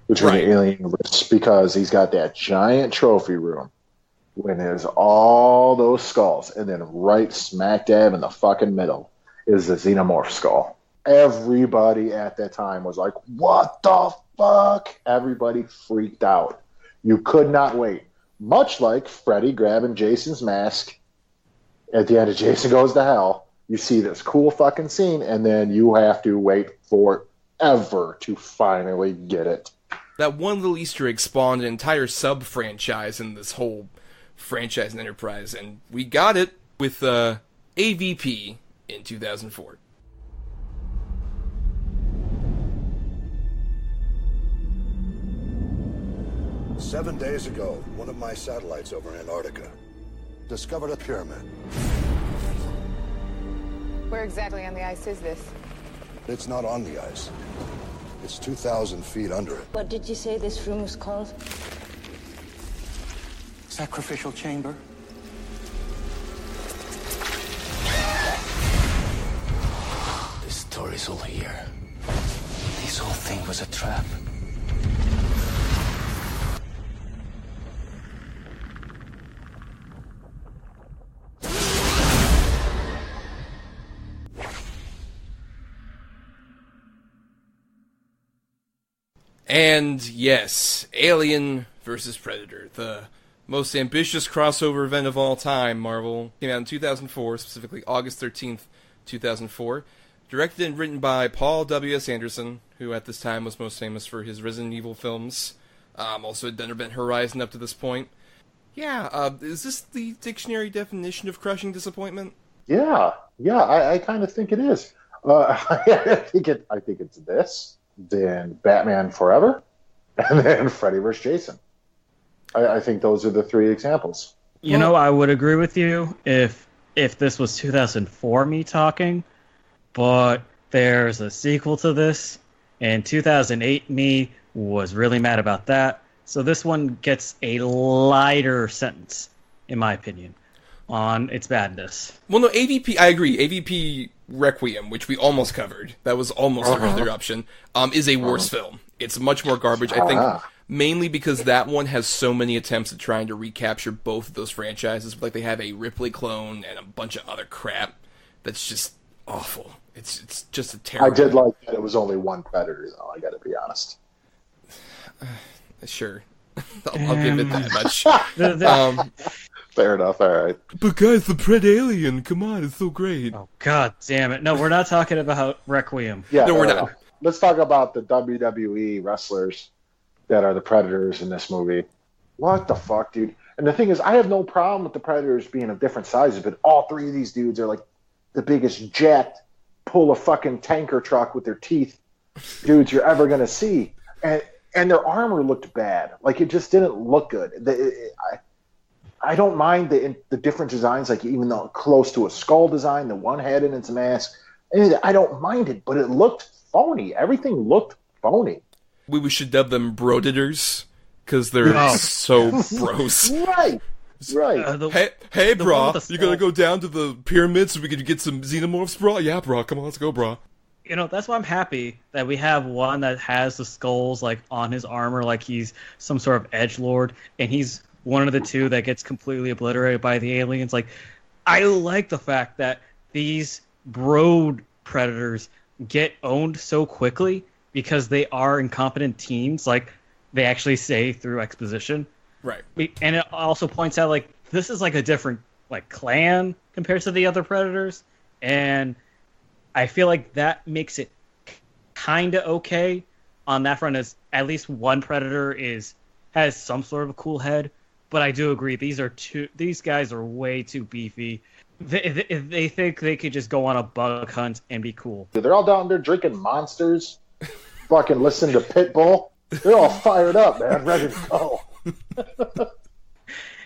between the alien race, because he's got that giant trophy room when there's all those skulls, and then right smack dab in the fucking middle is the xenomorph skull. Everybody at that time was like, what the fuck? Everybody freaked out. You could not wait. Much like Freddy grabbing Jason's mask at the end of Jason Goes to Hell, you see this cool fucking scene, and then you have to wait forever to finally get it. That one little Easter egg spawned an entire sub-franchise in this whole franchise and enterprise, and we got it with AVP in 2004. "7 days ago, one of my satellites over in Antarctica discovered a pyramid. Where exactly on the ice is this? It's not on the ice. It's 2,000 feet under it. What did you say this room was called? Sacrificial chamber. This story's all here. This whole thing was a trap. And yes, Alien versus Predator, the most ambitious crossover event of all time, Marvel. Came out in 2004, specifically August 13th, 2004. Directed and written by Paul W.S. Anderson, who at this time was most famous for his Resident Evil films. Also had done Event Horizon up to this point. Yeah, is this the dictionary definition of crushing disappointment? Yeah, I kind of think it is. I think it's this, then Batman Forever, and then Freddy vs. Jason. I think those are the three examples. You know, I would agree with you if this was 2004 me talking, but there's a sequel to this, and 2008 me was really mad about that. So this one gets a lighter sentence, in my opinion, on its badness. Well, no, AVP, I agree. AVP Requiem, which we almost covered, that was almost our other option, is a worse film. It's much more garbage. I think mainly because that one has so many attempts at trying to recapture both of those franchises. Like, they have a Ripley clone and a bunch of other crap that's just awful. It's just a terrible... I did like that it was only one Predator, though, I gotta be honest. Sure. I'll give it that much. Fair enough, alright. But guys, the Pred Alien, come on, it's so great. Oh, god damn it. No, we're not talking about Requiem. Yeah, no, we're not. Let's talk about the WWE wrestlers that are the Predators in this movie. What the fuck, dude? And the thing is, I have no problem with the Predators being of different sizes, but all three of these dudes are like the biggest jacked, pull a fucking tanker truck with their teeth dudes you're ever going to see. And their armor looked bad. Like, it just didn't look good. I don't mind the different designs, like even though close to a skull design, the one head in its mask. I don't mind it, but it looked phony. Everything looked phony. We should dub them Broditors, because they're so gross. Right. Hey, brah, you gonna go down to the pyramids so we can get some xenomorphs, brah? Yeah, brah, come on, let's go, brah. You know, that's why I'm happy that we have one that has the skulls, like, on his armor, like he's some sort of edgelord, and he's one of the two that gets completely obliterated by the aliens. Like, I like the fact that these brood predators get owned so quickly because they are incompetent teens, like they actually say through exposition. Right. And it also points out, like, this is like a different, like, clan compared to the other predators, and I feel like that makes it kind of okay on that front, as at least one predator has some sort of a cool head. But I do agree, these guys are way too beefy. They think they could just go on a bug hunt and be cool. They're all down there drinking Monsters, fucking listening to Pitbull. They're all fired up, man, ready to go.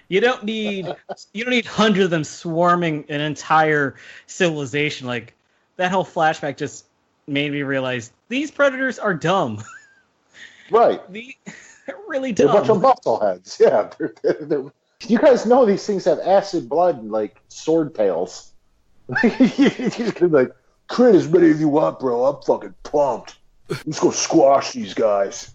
You don't need hundreds of them swarming an entire civilization. Like, that whole flashback just made me realize these predators are dumb. Right. They're really dumb. They're a bunch of muscle heads. Yeah. They're... You guys know these things have acid blood and, like, sword tails. You're just going to be like, Crit, as many as you want, bro. I'm fucking pumped. Let's go squash these guys.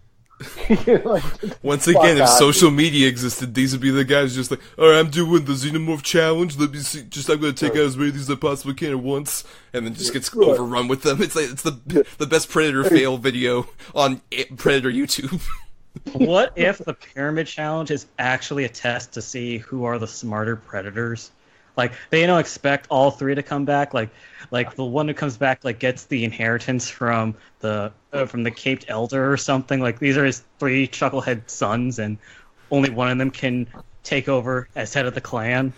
Like, Once again, if fuck social media existed, these would be the guys just like, alright, I'm doing the Xenomorph challenge, let me see, I'm gonna take out as many of these as I possibly can at once, and then just gets overrun with them. It's like, it's the best Predator fail video on Predator YouTube. What if the Pyramid Challenge is actually a test to see who are the smarter predators? Like, they don't expect all three to come back. Like the one who comes back gets the inheritance from the Caped Elder or something. Like, these are his 3 chucklehead sons, and only one of them can take over as head of the clan.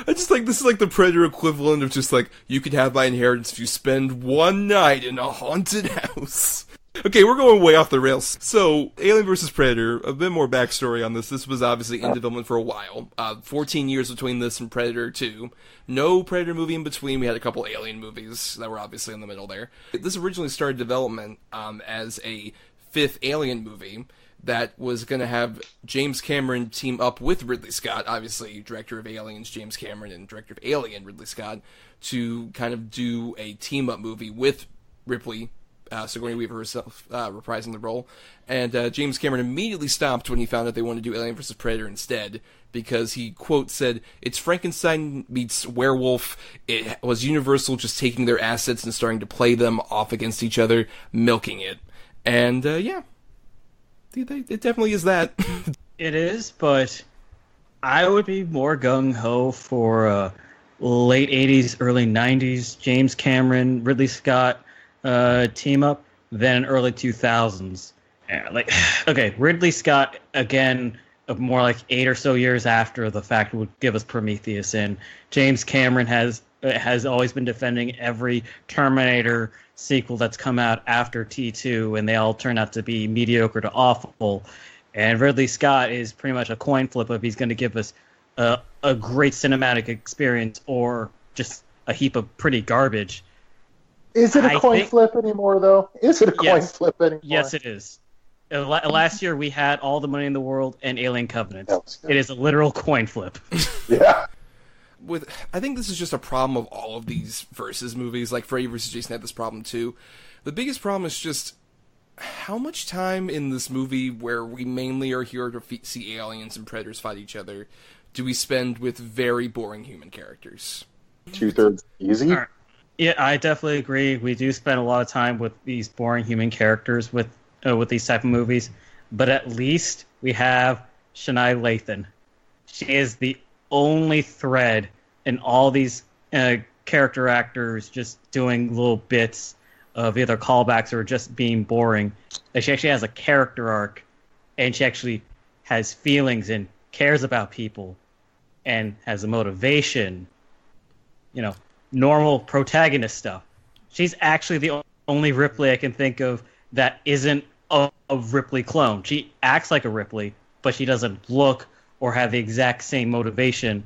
I just like, this is like the Predator equivalent of just like, you can have my inheritance if you spend one night in a haunted house. Okay, we're going way off the rails. So, Alien vs. Predator, a bit more backstory on this. This was obviously in development for a while. 14 years between this and Predator 2. No Predator movie in between. We had a couple Alien movies that were obviously in the middle there. This originally started development as a 5th Alien movie that was going to have James Cameron team up with Ridley Scott, obviously director of Aliens, James Cameron, and director of Alien, Ridley Scott, to kind of do a team-up movie with Ripley, Sigourney Weaver herself, reprising the role. And James Cameron immediately stopped when he found out they wanted to do Alien vs. Predator instead, because he, quote, said, "It's Frankenstein meets werewolf. It was Universal just taking their assets and starting to play them off against each other, milking it." And, yeah. It definitely is that. It is, but I would be more gung-ho for late 80s, early 90s James Cameron, Ridley Scott team up than early 2000s. Yeah, okay, Ridley Scott, again, more like 8 or so years after the fact, would give us Prometheus, and James Cameron has always been defending every Terminator sequel that's come out after T2, and they all turn out to be mediocre to awful. And Ridley Scott is pretty much a coin flip if he's going to give us a great cinematic experience or just a heap of pretty garbage. Is it a coin flip anymore, though? Is it a coin flip anymore? Yes, it is. Last year we had All the Money in the World and Alien Covenant. It is a literal coin flip. Yeah. I think this is just a problem of all of these versus movies. Like Freddy vs. Jason had this problem too. The biggest problem is just how much time in this movie, where we mainly are here to see aliens and predators fight each other, do we spend with very boring human characters? 2/3 easy. Right. Yeah, I definitely agree. We do spend a lot of time with these boring human characters with these type of movies, but at least we have Shania Lathan. She is the only thread in all these character actors just doing little bits of either callbacks or just being boring. She actually has a character arc, and she actually has feelings and cares about people and has a motivation. Normal protagonist stuff. She's actually the only Ripley I can think of that isn't a Ripley clone. She acts like a Ripley, but she doesn't look or have the exact same motivation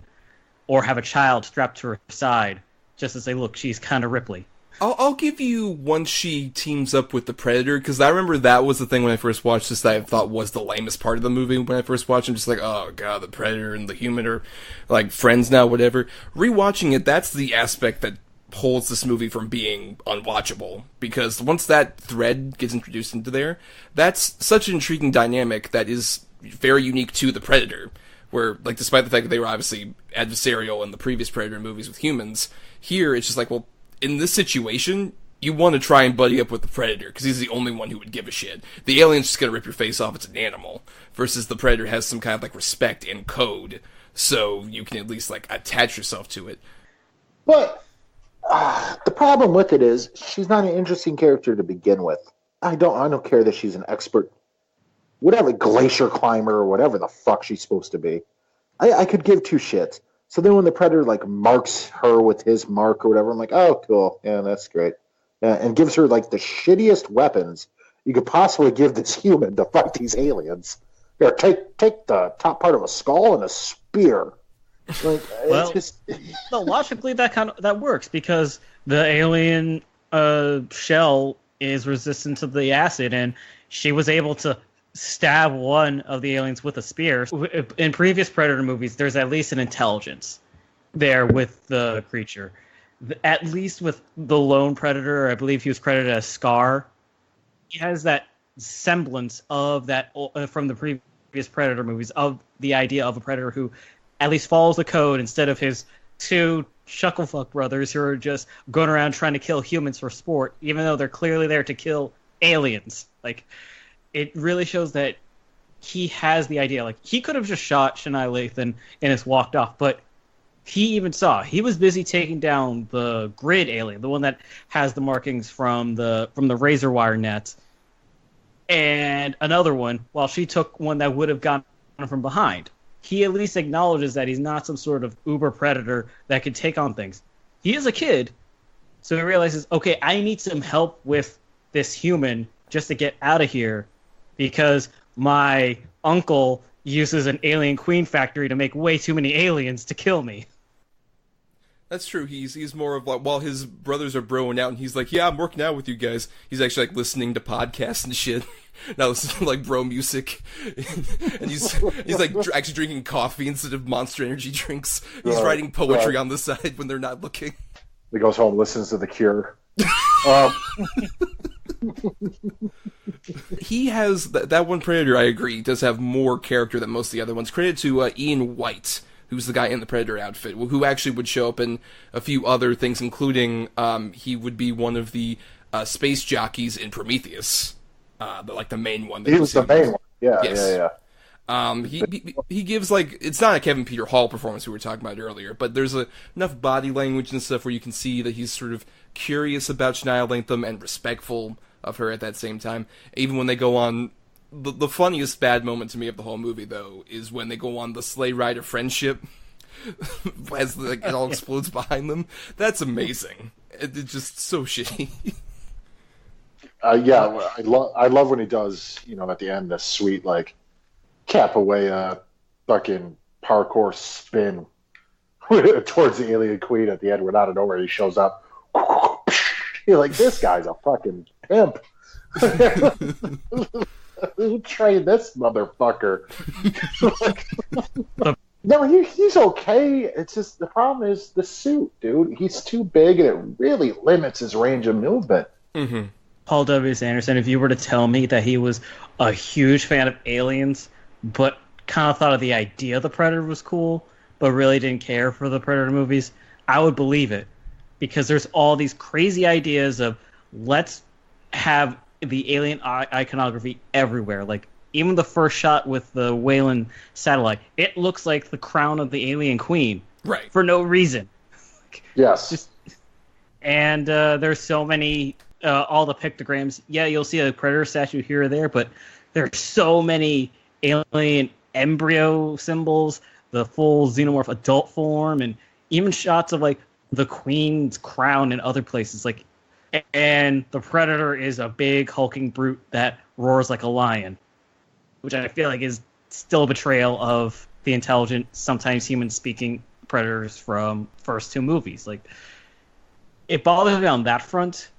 or have a child strapped to her side just to say, look, she's kind of Ripley. I'll give you once she teams up with the Predator, because I remember that was the thing when I first watched this that I thought was the lamest part of the movie when I first watched it. I'm just like, oh god, the Predator and the human are like friends now, whatever. Rewatching it, that's the aspect that holds this movie from being unwatchable, because once that thread gets introduced into there, that's such an intriguing dynamic that is very unique to the Predator, where, like, despite the fact that they were obviously adversarial in the previous Predator movies with humans, here it's just like, well, in this situation, you want to try and buddy up with the Predator, because he's the only one who would give a shit. The alien's just gonna rip your face off, it's an animal, versus the Predator has some kind of, like, respect and code, so you can at least, like, attach yourself to it. But the problem with it is, she's not an interesting character to begin with. I don't care that she's an expert, whatever, glacier climber or whatever the fuck she's supposed to be. I could give two shits. So then when the Predator, like, marks her with his mark or whatever, I'm like, oh, cool. Yeah, that's great. And gives her, like, the shittiest weapons you could possibly give this human to fight these aliens. Here, take the top part of a skull and a spear. Like, well, it's just... no, logically that works, because the alien shell is resistant to the acid, and she was able to stab one of the aliens with a spear. In previous Predator movies, there's at least an intelligence there with the creature. At least with the lone Predator, I believe he was credited as Scar. He has that semblance of that from the previous Predator movies, of the idea of a Predator who at least follows the code instead of his two Shucklefuck brothers who are just going around trying to kill humans for sport, even though they're clearly there to kill aliens. Like, it really shows that he has the idea. Like, he could have just shot Shania Lathan and just walked off, but he was busy taking down the grid alien, the one that has the markings from the razor wire nets, and another one, while she took one that would have gone from behind. He at least acknowledges that he's not some sort of uber predator that can take on things. He is a kid, so he realizes, okay, I need some help with this human just to get out of here, because my uncle uses an alien queen factory to make way too many aliens to kill me. That's true. He's more of like, while his brothers are broing out and he's like, yeah, I'm working out with you guys, he's actually like listening to podcasts and shit. Now listening to like bro music. And he's like actually drinking coffee instead of Monster Energy drinks. He's writing poetry on the side when they're not looking. He goes home, listens to The Cure. He has that one Predator, I agree, does have more character than most of the other ones. Credit to Ian White, who's the guy in the Predator outfit, who actually would show up in a few other things, including he would be one of the space jockeys in Prometheus, the main one. He was the main one. Yeah, yes. yeah. He gives, like, it's not a Kevin Peter Hall performance we were talking about earlier, but there's enough body language and stuff where you can see that he's sort of curious about Shania Latham and respectful of her at that same time. Even when they go on, the funniest bad moment to me of the whole movie, though, is when they go on the sleigh ride of friendship as it all explodes behind them. That's amazing. It's just so shitty. Yeah, I love when he does, at the end, this sweet, like, capoeira fucking parkour spin towards the alien queen at the end, where out of nowhere he shows up. You're like, this guy's a fucking pimp. Who trained this motherfucker? No, he's okay. It's just the problem is the suit, dude. He's too big, and it really limits his range of movement. Mm-hmm. Paul W. Anderson, if you were to tell me that he was a huge fan of aliens, but kind of thought of the idea of the Predator was cool, but really didn't care for the Predator movies, I would believe it. Because there's all these crazy ideas of, let's have the alien iconography everywhere. Like, even the first shot with the Weyland satellite, it looks like the crown of the alien queen. Right. For no reason. Yes. And there's so many, all the pictograms. Yeah, you'll see a Predator statue here or there, but there's so many alien embryo symbols, the full xenomorph adult form, and even shots of, like, the queen's crown in other places. Like, and the Predator is a big hulking brute that roars like a lion, which I feel like is still a betrayal of the intelligent, sometimes human-speaking predators from first two movies. Like, it bothers me on that front,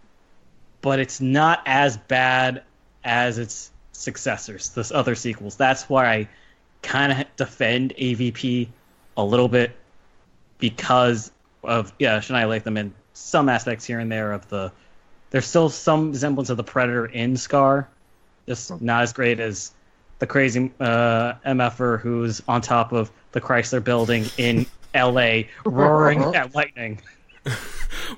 but it's not as bad as its successors, the other sequels. That's why I kind of defend AVP a little bit, because of Shania Latham and some aspects here and there of there's still some semblance of the Predator in Scar, just not as great as the crazy MFer who's on top of the Chrysler building in LA roaring at lightning.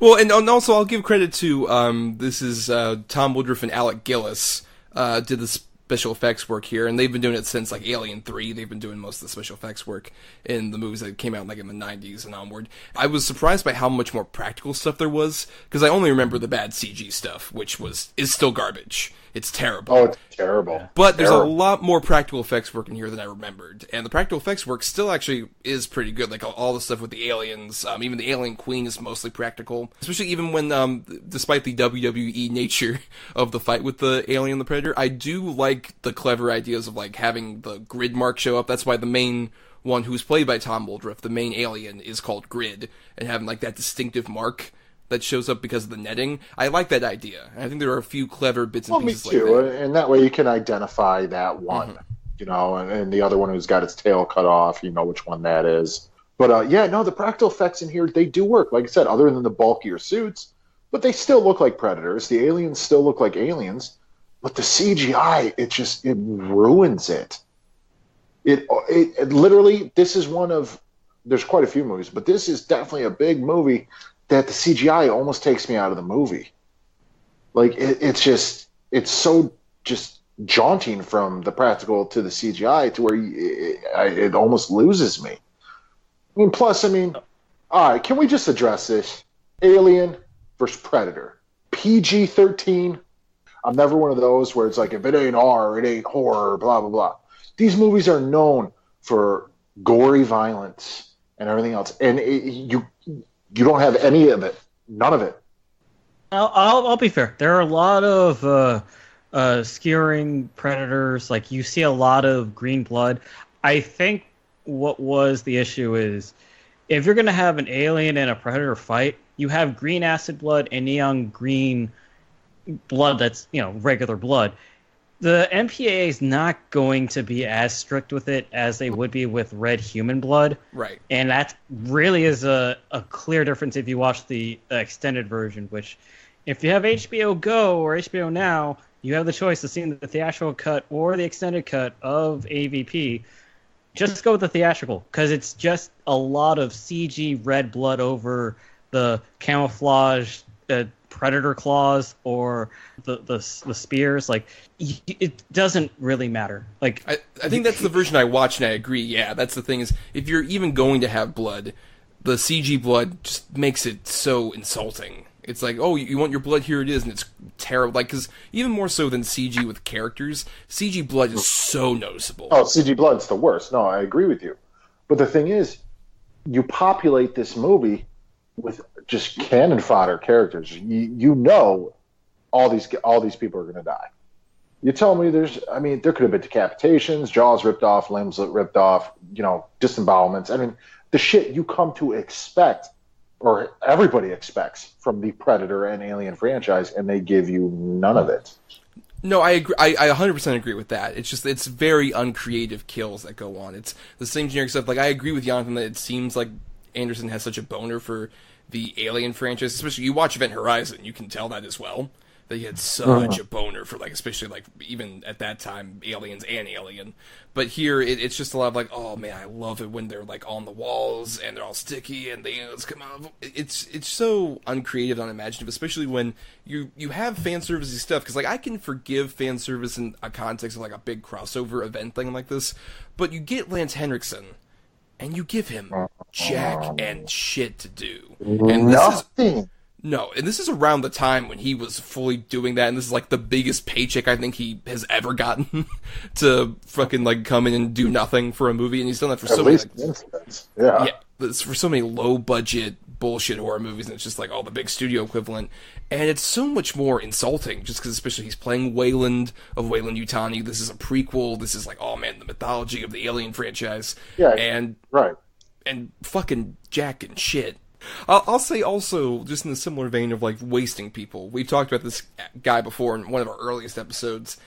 Well, and also I'll give credit to this is Tom Woodruff and Alec Gillis did the special effects work here, and they've been doing it since like Alien 3. They've been doing most of the special effects work in the movies that came out like in the 90s and onward. I was surprised by how much more practical stuff there was, because I only remember the bad CG stuff, which is still garbage. It's terrible. Oh, it's terrible. But there's a lot more practical effects work in here than I remembered. And the practical effects work still actually is pretty good. Like all the stuff with the aliens, even the alien queen is mostly practical. Especially even when, despite the WWE nature of the fight with the alien and the Predator, I do like the clever ideas of like having the grid mark show up. That's why the main one, who's played by Tom Woodruff, the main alien, is called Grid, and having like that distinctive mark that shows up because of the netting. I like that idea. I think there are a few clever bits and pieces me too. like that. And that way you can identify that one, and the other one who's got its tail cut off, you know which one that is. But the practical effects in here, they do work. Like I said, other than the bulkier suits, but they still look like Predators. The aliens still look like aliens. But the CGI, it ruins it. It literally, this is one of, there's quite a few movies, but this is definitely a big movie that the CGI almost takes me out of the movie. Like, it's so just jaunting from the practical to the CGI to where it almost loses me. Plus, all right, can we just address this? Alien versus Predator. PG-13. I'm never one of those where it's like, if it ain't R, it ain't horror, blah, blah, blah. These movies are known for gory violence and everything else. And you don't have any of it. None of it. I'll be fair. There are a lot of skewering predators. Like, you see a lot of green blood. I think what was the issue is, if you're going to have an alien and a predator fight, you have green acid blood and neon green blood that's, regular blood. The MPAA is not going to be as strict with it as they would be with red human blood. Right. And that really is a clear difference if you watch the extended version, which, if you have HBO Go or HBO Now, you have the choice of seeing the theatrical cut or the extended cut of AVP. Just go with the theatrical, because it's just a lot of CG red blood over the camouflage predator claws or the spears. Like, it doesn't really matter. Like, I think that's the version I watched, and I agree. Yeah, that's the thing, is if you're even going to have blood, the CG blood just makes it so insulting. It's like, oh, you want your blood? Here it is, and it's terrible. Like, because even more so than CG with characters, CG blood is so noticeable. Oh, CG blood's the worst. No, I agree with you. But the thing is, you populate this movie with just cannon fodder characters. You know, all these people are going to die. You tell me there could have been decapitations, jaws ripped off, limbs ripped off, disembowelments. The shit you come to expect, or everybody expects, from the Predator and Alien franchise, and they give you none of it. No, I agree. I 100% agree with that. It's just, it's very uncreative kills that go on. It's the same generic stuff. Like, I agree with Yonathan that it seems like Anderson has such a boner for the Alien franchise. Especially, you watch Event Horizon, you can tell that as well. That he had such a boner for, like, especially, like, even at that time, Aliens and Alien. But here, it's just a lot of, like, oh, man, I love it when they're, like, on the walls, and they're all sticky, and the aliens come out. It's so uncreative, unimaginative, especially when you have fan service-y stuff. Because, like, I can forgive fan service in a context of, like, a big crossover event thing like this. But you get Lance Henriksen, and you give him jack and shit to do. And Nothing. And this is around the time when he was fully doing that, and this is, like, the biggest paycheck I think he has ever gotten to fucking, like, come in and do nothing for a movie, and he's done that for so many, for so many low-budget bullshit horror movies, and it's just, like, the big studio equivalent, and it's so much more insulting, just because especially he's playing Wayland of Weyland-Yutani. This is a prequel, this is, like, oh man, the mythology of the Alien franchise, and fucking jack and shit. I'll say also, just in a similar vein of, like, wasting people, we've talked about this guy before in one of our earliest episodes.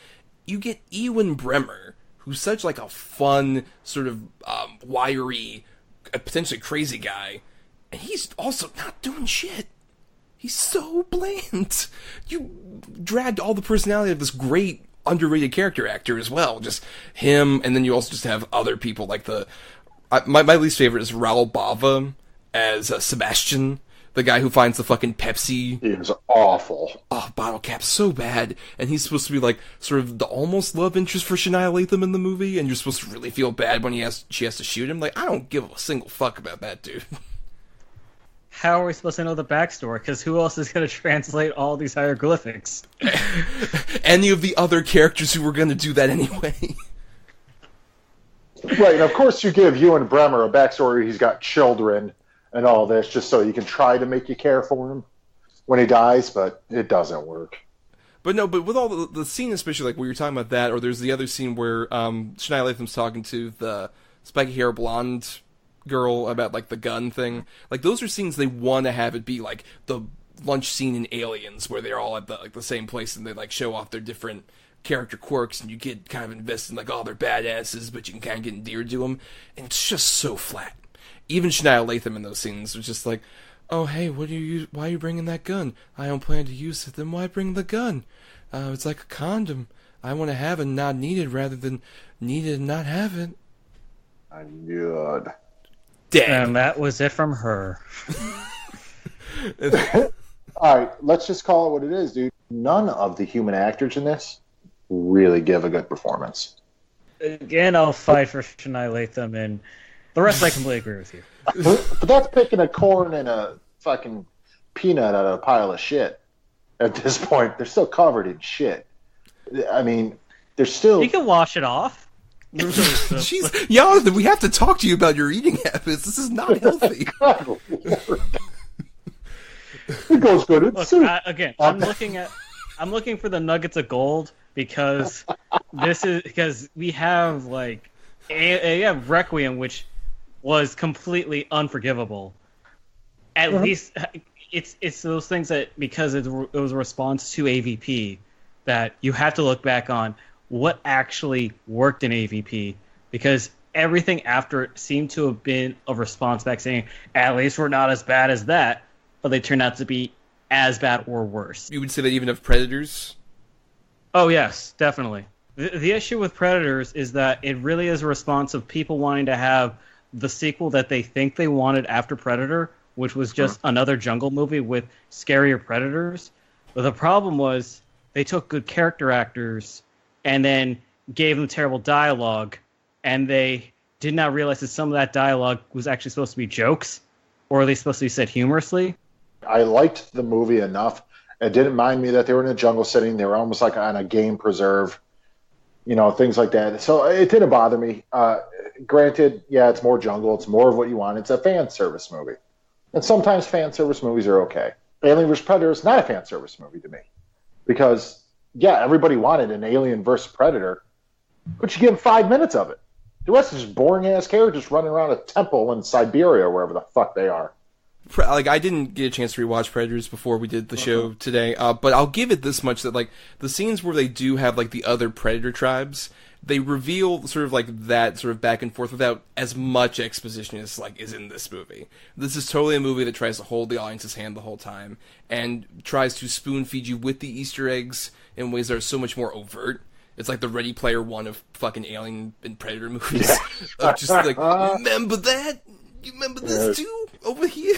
You get Ewan Bremer, who's such, like, a fun, sort of, wiry, potentially crazy guy, and he's also not doing shit. He's so bland. You dragged all the personality of this great, underrated character actor as well. Just him, and then you also just have other people, like my least favorite is Raul Bava as Sebastian, the guy who finds the fucking Pepsi. He was awful. Oh, bottle cap, so bad. And he's supposed to be, like, sort of the almost love interest for Shania Latham in the movie, and you're supposed to really feel bad when she has to shoot him. Like, I don't give a single fuck about that dude. How are we supposed to know the backstory? Because who else is going to translate all these hieroglyphics? Any of the other characters who were going to do that anyway. Right, and of course you give Ewan Bremer a backstory. He's got children and all this, just so you can try to make you care for him when he dies, but it doesn't work. But with all the scene, especially, like, where you're talking about that, or there's the other scene where Shania Latham's talking to the spiky hair blonde girl about, like, the gun thing. Like, those are scenes they want to have it be, like, the lunch scene in Aliens, where they're all at the same place, and they, like, show off their different character quirks, and you get kind of invested in, like, oh, they're badasses, but you can kind of get endeared to them, and it's just so flat. Even Shania Latham in those scenes was just like, Oh, hey, why are you bringing that gun? I don't plan to use it. Then why bring the gun? It's like a condom. I want to have it and not need it rather than need it and not have it. I'm good. Dead. And that was it from her. All right, let's just call it what it is, dude. None of the human actors in this really give a good performance. Again, I'll fight for annihilate them, and the rest I completely agree with you. But that's picking a corn and a fucking peanut out of a pile of shit. At this point, they're still covered in shit. I mean, they're still... You can wash it off. Jeez, Yonathan, we have to talk to you about your eating habits. This is not healthy. It goes good in soup. Again, I'm looking for the nuggets of gold because we have like a Requiem, which was completely unforgivable. At least it's those things that because it was a response to AVP that you have to look back on what actually worked in AVP, because everything after it seemed to have been a response back saying, at least we're not as bad as that, but they turned out to be as bad or worse. You would say that even of Predators? Oh, yes, definitely. The issue with Predators is that it really is a response of people wanting to have the sequel that they think they wanted after Predator, which was just another jungle movie with scarier predators. But the problem was they took good character actors and then gave them terrible dialogue, and they did not realize that some of that dialogue was actually supposed to be jokes, or at least supposed to be said humorously. I liked the movie enough. It didn't mind me that they were in a jungle setting. They were almost like on a game preserve, things like that. So it didn't bother me. Granted, yeah, it's more jungle. It's more of what you want. It's a fan service movie. And sometimes fan service movies are okay. Alien vs. Predator is not a fan service movie to me. Because, yeah, everybody wanted an Alien vs. Predator, but you give them 5 minutes of it. The rest is just boring-ass characters running around a temple in Siberia or wherever the fuck they are. Like, I didn't get a chance to rewatch Predators before we did the show today, but I'll give it this much, that, like, the scenes where they do have, like, the other Predator tribes, they reveal sort of, like, that sort of back and forth without as much exposition as, like, is in this movie. This is totally a movie that tries to hold the audience's hand the whole time, and tries to spoon-feed you with the Easter eggs in ways that are so much more overt. It's like the Ready Player One of fucking Alien and Predator movies. Just like, remember that? You remember this too? Over here?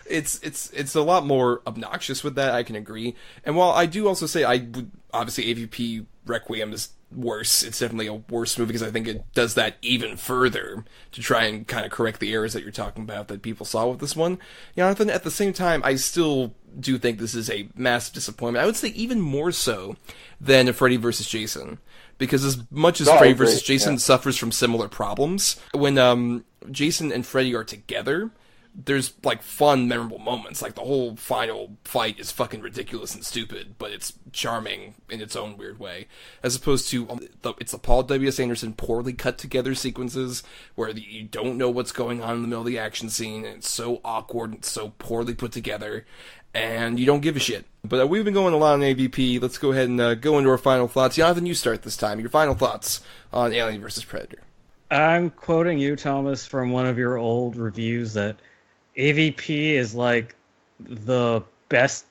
It's a lot more obnoxious with that, I can agree. And while I do also say obviously AVP Requiem is worse, it's definitely a worse movie because I think it does that even further to try and kind of correct the errors that you're talking about that people saw with this one. Jonathan, at the same time, I still do think this is a massive disappointment. I would say even more so than Freddy vs. Jason. Because as much as Freddy vs. Jason suffers from similar problems, when Jason and Freddy are together, there's, like, fun, memorable moments. Like, the whole final fight is fucking ridiculous and stupid, but it's charming in its own weird way. As opposed to, it's the Paul W.S. Anderson poorly cut together sequences where you don't know what's going on in the middle of the action scene, and it's so awkward and so poorly put together, and you don't give a shit. But we've been going a lot on AVP. Let's go ahead and go into our final thoughts. Jonathan, you start this time. Your final thoughts on Alien vs. Predator. I'm quoting you, Thomas, from one of your old reviews that AVP is like the best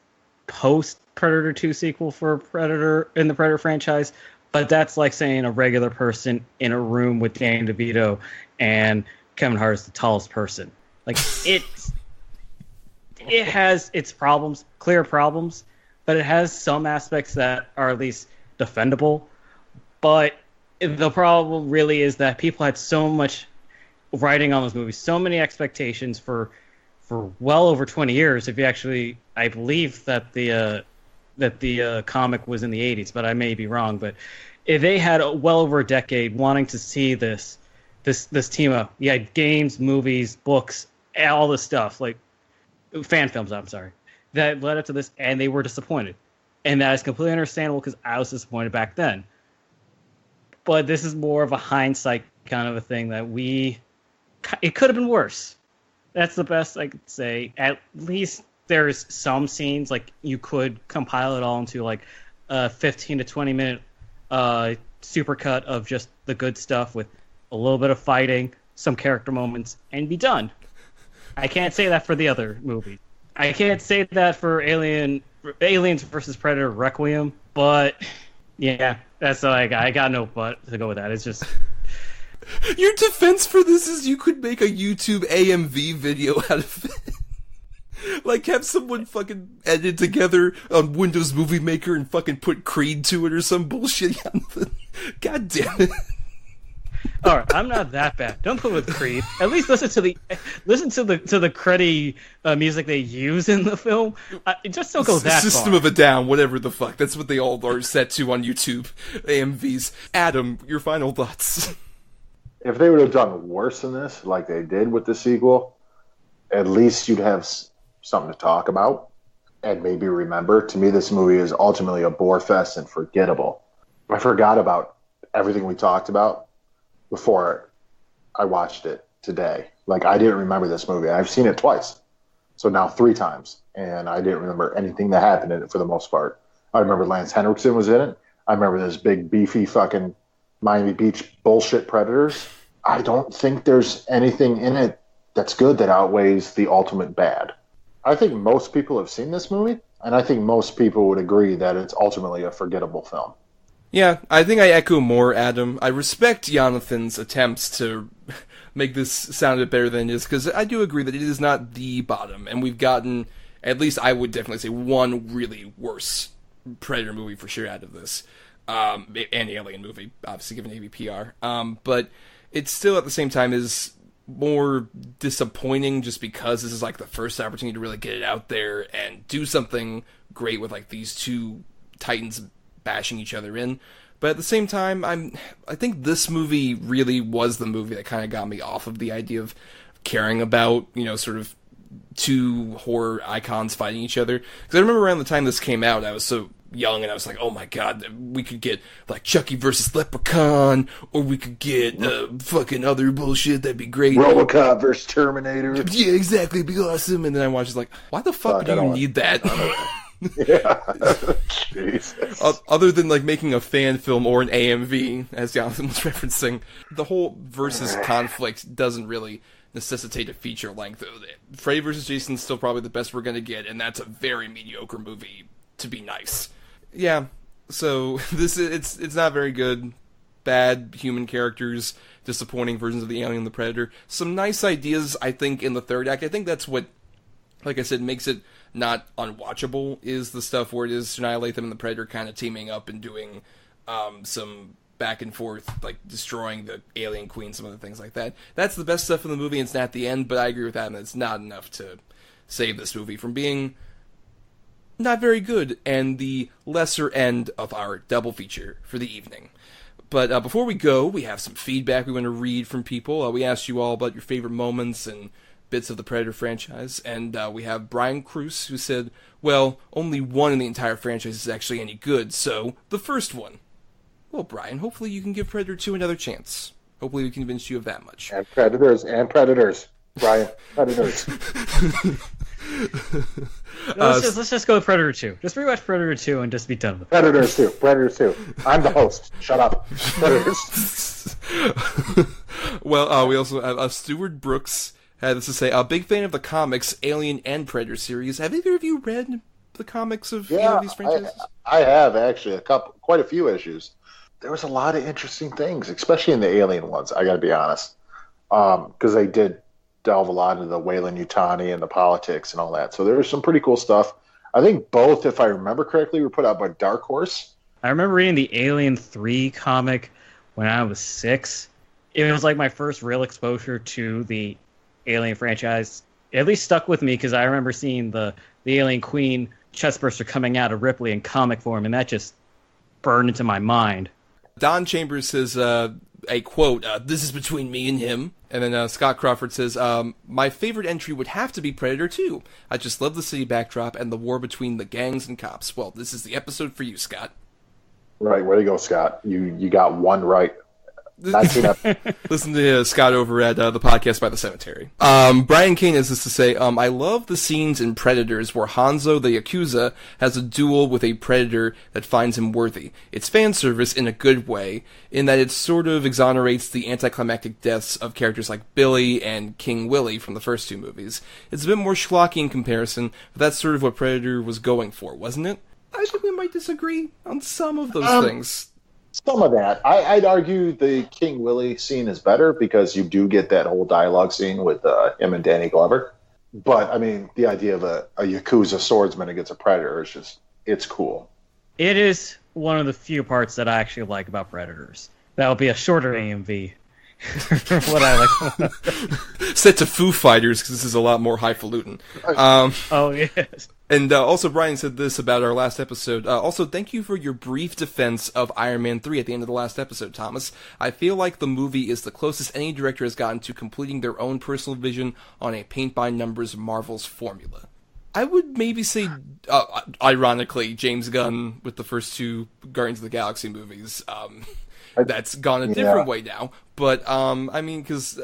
post-Predator 2 sequel for Predator in the Predator franchise, but that's like saying a regular person in a room with Danny DeVito and Kevin Hart is the tallest person. Like, it has its problems, clear problems, but it has some aspects that are at least defendable. But the problem really is that people had so much writing on this movie, so many expectations for well over 20 years. If you actually, I believe that the comic was in the 80s, but I may be wrong. But if they had well over a decade wanting to see this team up, you had games, movies, books, all this stuff, like fan films, I'm sorry, that led up to this, and they were disappointed. And that is completely understandable because I was disappointed back then. But this is more of a hindsight kind of a thing that it could have been worse. That's the best I could say. At least there's some scenes, like you could compile it all into like a 15 to 20 minute supercut of just the good stuff with a little bit of fighting, some character moments, and be done. I can't say that for the other movie. I can't say that for Aliens versus Predator Requiem, but yeah, that's like I got no but to go with that. It's just your defense for this is you could make a YouTube AMV video out of it. Like, have someone fucking edit together on Windows Movie Maker and fucking put Creed to it or some bullshit. God damn it. Alright, I'm not that bad. Don't put with Creed. At least listen to the credit music they use in the film. Just don't go that System far. of a Down, whatever the fuck. That's what they all are set to on YouTube. AMVs. Adam, your final thoughts. If they would have done worse than this, like they did with the sequel, at least you'd have something to talk about and maybe remember. To me, this movie is ultimately a bore fest and forgettable. I forgot about everything we talked about before I watched it today. Like, I didn't remember this movie. I've seen it twice. So now 3 times. And I didn't remember anything that happened in it for the most part. I remember Lance Henriksen was in it. I remember this big, beefy fucking Miami Beach bullshit predators. I don't think there's anything in it that's good that outweighs the ultimate bad. I think most people have seen this movie, and I think most people would agree that it's ultimately a forgettable film. Yeah, I think I echo more, Adam. I respect Yonathan's attempts to make this sound a bit better than it is, because I do agree that it is not the bottom, and we've gotten, at least I would definitely say, one really worse Predator movie for sure out of this. And Alien movie, obviously given AVPR. But it still, at the same time, is more disappointing just because this is like the first opportunity to really get it out there and do something great with like these two titans bashing each other in. But at the same time, I think this movie really was the movie that kind of got me off of the idea of caring about, sort of two horror icons fighting each other. Because I remember around the time this came out, I was so young and I was like, oh my god, we could get like Chucky versus Leprechaun, or we could get fucking other bullshit, that'd be great. RoboCop versus Terminator. Yeah, exactly, it'd be awesome. And then I watched, it's like, why the fuck do you need that? Yeah. Jesus. Other than like making a fan film or an AMV, as Jonathan was referencing, the whole versus conflict doesn't really necessitate a feature length. Freddy vs. Jason's still probably the best we're gonna get, and that's a very mediocre movie to be nice. Yeah, so it's not very good. Bad human characters, disappointing versions of the Alien and the Predator. Some nice ideas, I think, in the third act. I think that's what, like I said, makes it not unwatchable, is the stuff where it is Annihilate Them and the Predator kind of teaming up and doing some back and forth, like destroying the alien queen, some other things like that. That's the best stuff in the movie, and it's not the end, but I agree with that, and it's not enough to save this movie from being not very good, and the lesser end of our double feature for the evening. But before we go, we have some feedback we want to read from people. We asked you all about your favorite moments and bits of the Predator franchise, and we have Brian Cruz, who said, well, only one in the entire franchise is actually any good, so the first one. Well, Brian, hopefully you can give Predator 2 another chance. Hopefully we convinced you of that much. And Predators. Brian, Predators. Let's just go with Predator 2. Just rewatch Predator 2 and just be done with it. Predators 2. I'm the host. Shut up. Predators. Well, we also have Stuart Brooks had this to say, a big fan of the comics, Alien and Predator series. Have either of you read the comics of either of these franchises? I have, actually, quite a few issues. There was a lot of interesting things, especially in the Alien ones, I gotta be honest. Because they did delve a lot into the Weyland-Yutani and the politics and all that. So there was some pretty cool stuff. I think both, if I remember correctly, were put out by Dark Horse. I remember reading the Alien 3 comic when I was 6. It was like my first real exposure to the Alien franchise. It at least stuck with me because I remember seeing the Alien Queen chestburster coming out of Ripley in comic form, and that just burned into my mind. Don Chambers says, a quote, this is between me and him. And then Scott Crawford says, my favorite entry would have to be Predator 2. I just love the city backdrop and the war between the gangs and cops. Well, this is the episode for you, Scott. Right, way to go, Scott. You got one right 19 episodes. Listen to Scott over at the podcast by the cemetery. Brian Kane has this to say, I love the scenes in Predators where Hanzo the Yakuza has a duel with a predator that finds him worthy. It's fan service in a good way, in that it sort of exonerates the anticlimactic deaths of characters like Billy and King Willie from the first two movies. It's a bit more schlocky in comparison, but that's sort of what Predator was going for, wasn't it? I think we might disagree on some of those things. Some of that. I'd argue the King Willie scene is better because you do get that whole dialogue scene with him and Danny Glover. But, I mean, the idea of a Yakuza swordsman against a Predator is just, it's cool. It is one of the few parts that I actually like about Predators. That will be a shorter AMV. What I like. Set to Foo Fighters, because this is a lot more highfalutin. Oh, yes. And also, Brian said this about our last episode. Also, thank you for your brief defense of Iron Man 3 at the end of the last episode, Thomas. I feel like the movie is the closest any director has gotten to completing their own personal vision on a paint-by-numbers Marvel's formula. I would maybe say, ironically, James Gunn with the first two Guardians of the Galaxy movies. That's gone a different way now. But, I mean, because,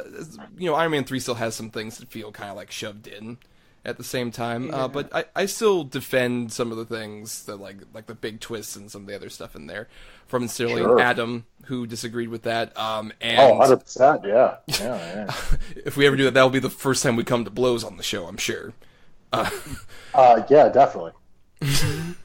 Iron Man 3 still has some things that feel kind of like shoved in at the same time. But I still defend some of the things that, like the big twists and some of the other stuff in there. From Sterling Adam, who disagreed with that. And 100%, yeah. If we ever do that, that'll be the first time we come to blows on the show, I'm sure. Yeah, definitely. And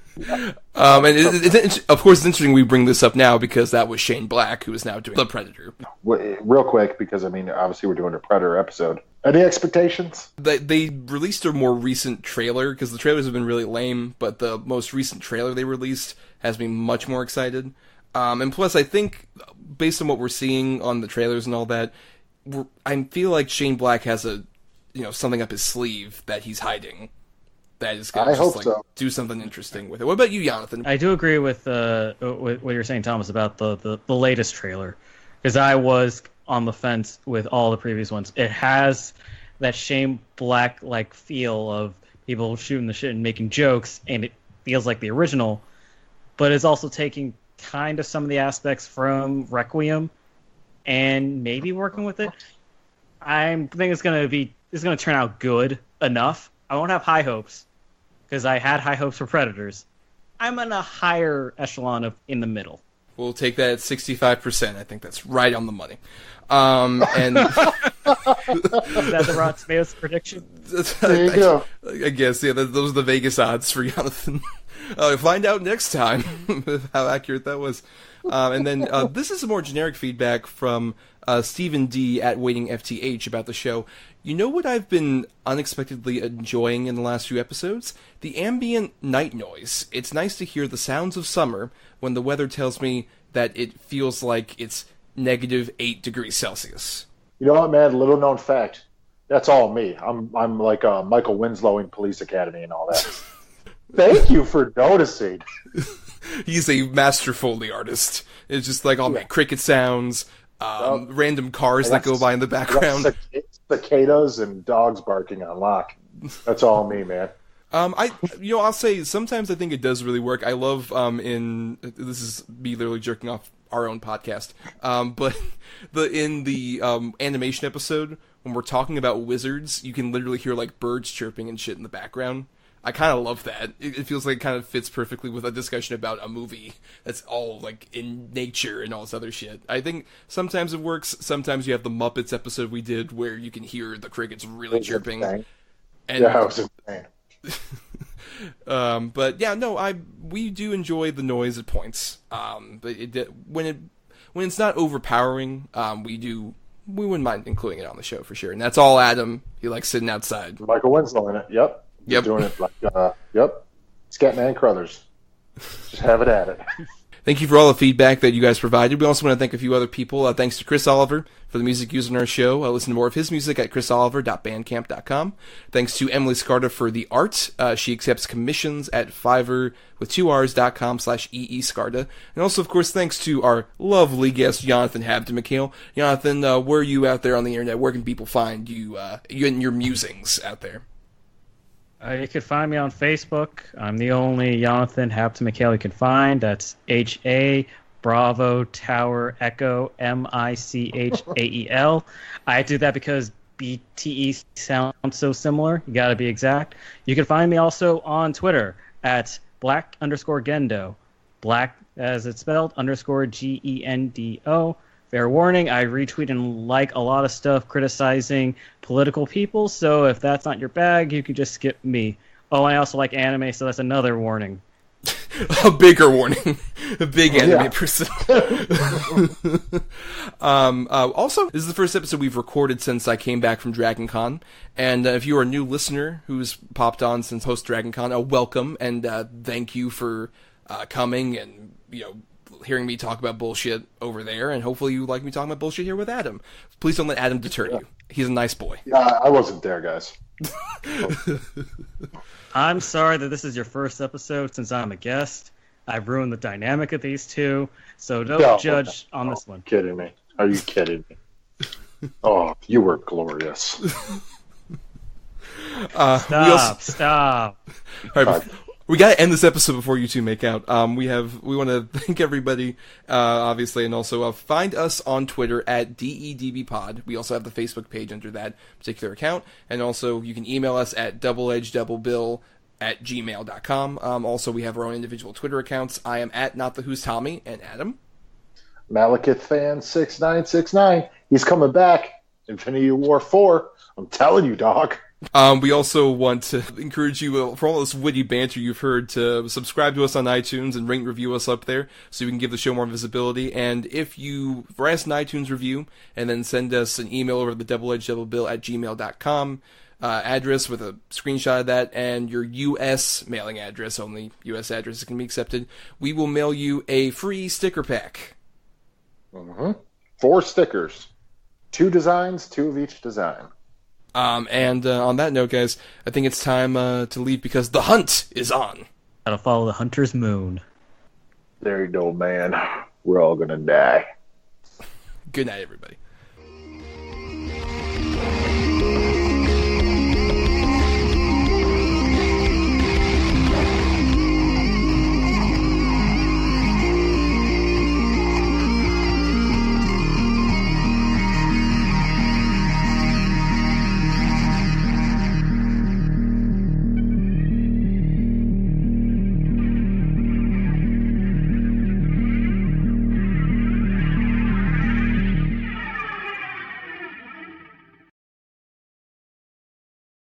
of course, it's interesting we bring this up now because that was Shane Black who is now doing The Predator. Real quick, because I mean, obviously we're doing a Predator episode. Any expectations? They released a more recent trailer because the trailers have been really lame, but the most recent trailer they released has me much more excited. And plus, I think based on what we're seeing on the trailers and all that, I feel like Shane Black has something up his sleeve that he's hiding. That is going to do something interesting with it. What about you, Yonathan? I do agree with what you're saying, Thomas, about the latest trailer, because I was on the fence with all the previous ones. It has that Shane Black like feel of people shooting the shit and making jokes, and it feels like the original, but it's also taking kind of some of the aspects from Requiem and maybe working with it. I think it's going to turn out good enough. I won't have high hopes, because I had high hopes for Predators. I'm in a higher echelon of in the middle. We'll take that at 65%. I think that's right on the money. And is that the Rotten Tomatoes prediction? There you go. I guess, yeah, those are the Vegas odds for Jonathan. Find out next time how accurate that was. And then this is some more generic feedback from Stephen D. at Waiting FTH about the show. You know what I've been unexpectedly enjoying in the last few episodes? The ambient night noise. It's nice to hear the sounds of summer when the weather tells me that it feels like it's -8 degrees Celsius. You know what, man? Little known fact. That's all me. I'm like Michael Winslow in Police Academy and all that. Thank you for noticing. He's a master Foley artist. It's just like, cricket sounds, random cars that go by in the background. Cicadas and dogs barking on lock. That's all me, man. I'll say sometimes I think it does really work. I love this is me literally jerking off our own podcast. But in the animation episode when we're talking about wizards, you can literally hear like birds chirping and shit in the background. I kind of love that. It feels like it kind of fits perfectly with a discussion about a movie that's all like in nature and all this other shit. I think sometimes it works. Sometimes you have the Muppets episode we did where you can hear the crickets really chirping. Insane. And, yeah, it was insane. But yeah, no, we do enjoy the noise at points. But when it's not overpowering, we wouldn't mind including it on the show for sure. And that's all Adam. He likes sitting outside. Michael Winslow in it. Yep. Doing it like, Scatman Crothers. Just have it at it. Thank you for all the feedback that you guys provided. We also want to thank a few other people. Thanks to Chris Oliver for the music used in our show. Listen to more of his music at chrisoliver.bandcamp.com. Thanks to Emily Scarda for the art. She accepts commissions at Fiverr with 2Rs.com/EE-Scarda. And also, of course, thanks to our lovely guest, Yonathan Habtemichael. Yonathan, where are you out there on the internet? Where can people find you and your musings out there? You can find me on Facebook. I'm the only Yonathan Habtemichael you can find. That's HABTEMICHAEL. Bravo, Tower, Echo, Michael. I do that because BTE sounds so similar. You got to be exact. You can find me also on Twitter at black_Gendo. Black as it's spelled, _GENDO. Fair warning, I retweet and like a lot of stuff criticizing political people, so if that's not your bag, you can just skip me. Oh, I also like anime, so that's another warning. A bigger warning. A big anime person. Also, this is the first episode we've recorded since I came back from Dragon Con. And if you are a new listener who's popped on since post Dragon Con, welcome and thank you for coming and, hearing me talk about bullshit over there. And hopefully you like me talking about bullshit here with Adam. Please don't let Adam deter you. He's a nice boy. Yeah, I wasn't there, guys. I'm sorry that this is your first episode since I'm a guest. I've ruined the dynamic of these two, so don't judge on this one. Kidding me? Are you kidding me? Oh, you were glorious. Stop. All right, we gotta end this episode before you two make out. We want to thank everybody, obviously, and also find us on Twitter at DEDBpod. We also have the Facebook page under that particular account, and also you can email us at doubleedgedoublebill@gmail.com. Also, we have our own individual Twitter accounts. I am at NotTheWho'sTommy, and Adam. Malekith fan 6969. He's coming back. Infinity War 4. I'm telling you, dog. We also want to encourage you, for all this witty banter you've heard, to subscribe to us on iTunes and rate and review us up there so we can give the show more visibility. And if you write us an iTunes review and then send us an email over to the doubleedgedoublebill@gmail.com address with a screenshot of that and your U.S. mailing address, only U.S. addresses can be accepted, we will mail you a free sticker pack. 4 stickers. 2 designs, 2 of each design. And on that note, guys, I think it's time to leave because the hunt is on. Gotta follow the hunter's moon. There you go, man. We're all gonna die. Good night, everybody.